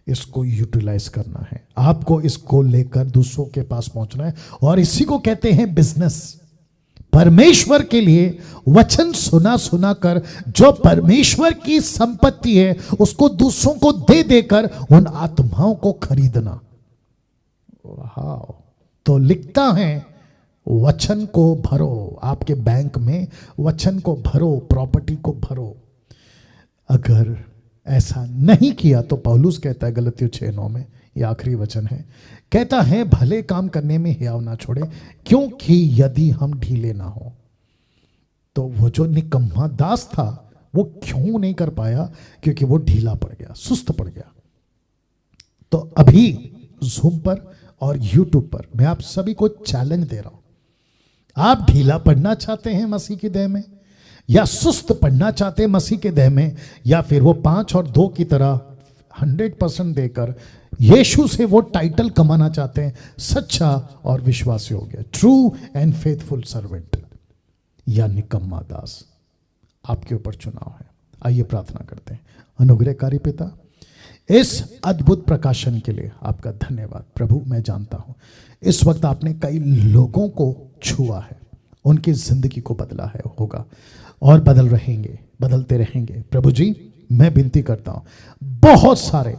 [SPEAKER 1] इसको यूटिलाइज करना है, आपको इसको लेकर दूसरों के पास पहुंचना है। और इसी को कहते हैं बिजनेस। परमेश्वर के लिए वचन सुना सुना कर जो परमेश्वर की संपत्ति है उसको दूसरों को दे देकर उन आत्माओं को खरीदना। वाह, तो लिखता है वचन को भरो, आपके बैंक में वचन को भरो, प्रॉपर्टी को भरो। अगर ऐसा नहीं किया तो पौलुस कहता है गलतियों 6:9 में, ये आखिरी वचन है, कहता है भले काम करने में हियाव ना छोड़े, क्योंकि यदि हम ढीले ना हो। तो वो जो निकम्मा दास था वो क्यों नहीं कर पाया? क्योंकि वो ढीला पड़ गया, सुस्त पड़ गया। तो अभी जूम पर और यूट्यूब पर मैं आप सभी को चैलेंज दे रहा हूं, आप ढीला पड़ना चाहते हैं मसीह की देह में, या सुस्त पड़ना चाहते हैं मसीह के देह में, या फिर वो 5 और 2 की तरह 100% देकर यीशु से वो टाइटल कमाना चाहते हैं, सच्चा और विश्वासी हो गया, ट्रू एंड फेथफुल सर्वेंट, या निकम्मा दास। आपके ऊपर चुनाव है। आइए प्रार्थना करते हैं। अनुग्रहकारी पिता, इस अद्भुत प्रकाशन के लिए आपका धन्यवाद। प्रभु, मैं जानता हूं इस वक्त आपने कई लोगों को छुआ है, उनकी जिंदगी को बदला है, होगा और बदलते रहेंगे। प्रभु जी, मैं विनती करता हूं, बहुत सारे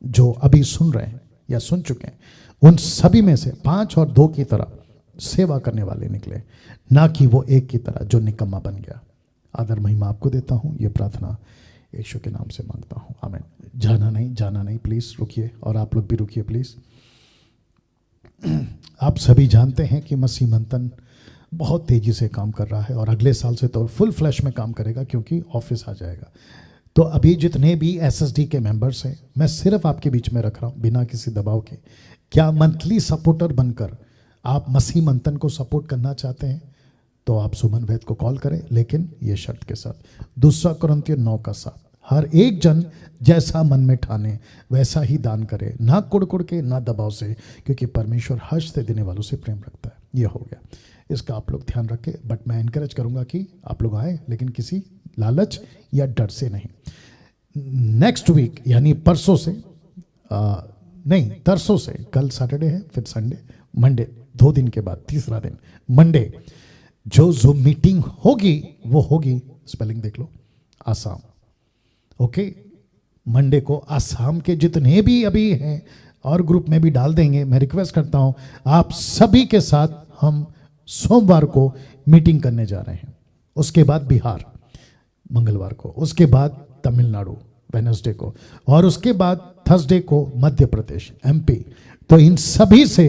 [SPEAKER 1] जो अभी सुन रहे हैं या सुन चुके हैं, उन सभी में से 5 और 2 की तरह सेवा करने वाले निकले, ना कि वो एक की तरह जो निकम्मा बन गया। आदर महिमा आपको देता हूं, ये प्रार्थना यीशु के नाम से मांगता हूं, आमीन। जाना नहीं, प्लीज रुकिए, और आप लोग भी रुकिए प्लीज। आप सभी जानते हैं कि मसीह मंथन बहुत तेजी से काम कर रहा है और अगले साल से तो फुल फ्लैश में काम करेगा, क्योंकि ऑफिस आ जाएगा। तो अभी जितने भी एसएसडी के मेंबर्स हैं, मैं सिर्फ आपके बीच में रख रहा हूं बिना किसी दबाव के। क्या मंथली सपोर्टर बनकर आप मसीह मंथन को सपोर्ट करना चाहते हैं तो आप सुमन वैद को कॉल करें, लेकिन ये शर्त के साथ, 2 कुरिन्थियों 9:7, हर एक जन जैसा मन में ठाने वैसा ही दान करे, ना कुड़ के ना दबाव से, क्योंकि परमेश्वर हर्ष से देने वालों से प्रेम रखता है। ये हो गया, इसका आप लोग ध्यान रखें। बट मैं इनकरेज करूंगा कि आप लोग आए, लेकिन किसी लालच या डर से नहीं। नेक्स्ट वीक यानी परसों से तरसों से, कल सैटरडे है, फिर संडे, मंडे, 2 दिन के बाद तीसरा दिन मंडे जो जूम मीटिंग होगी वो होगी, स्पेलिंग देख लो, आसाम। ओके, मंडे को आसाम के जितने भी अभी हैं और ग्रुप में भी डाल देंगे। मैं रिक्वेस्ट करता हूं आप सभी के साथ हम सोमवार को मीटिंग करने जा रहे हैं। उसके बाद बिहार, मंगलवार को, उसके बाद तमिलनाडु वेनसडे को, और उसके बाद थर्सडे को मध्य प्रदेश एमपी। तो इन सभी से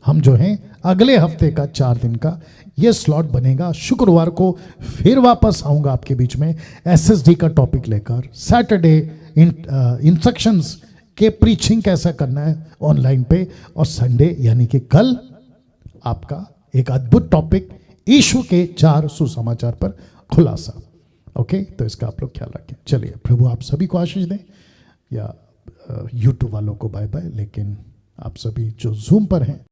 [SPEAKER 1] हम जो हैं अगले हफ्ते का 4 दिन का ये स्लॉट बनेगा। शुक्रवार को फिर वापस आऊंगा आपके बीच में एसएसडी का टॉपिक लेकर। सैटरडे इंस्ट्रक्शंस के प्रीचिंग कैसा करना है ऑनलाइन पे, और संडे यानी कि कल आपका एक अद्भुत टॉपिक यीशु के 4 सुसमाचार पर खुलासा। ओके, तो इसका आप लोग ख्याल रखें। चलिए, प्रभु आप सभी को आशीष दें, या यूट्यूब वालों को बाय बाय। लेकिन आप सभी जो जूम पर हैं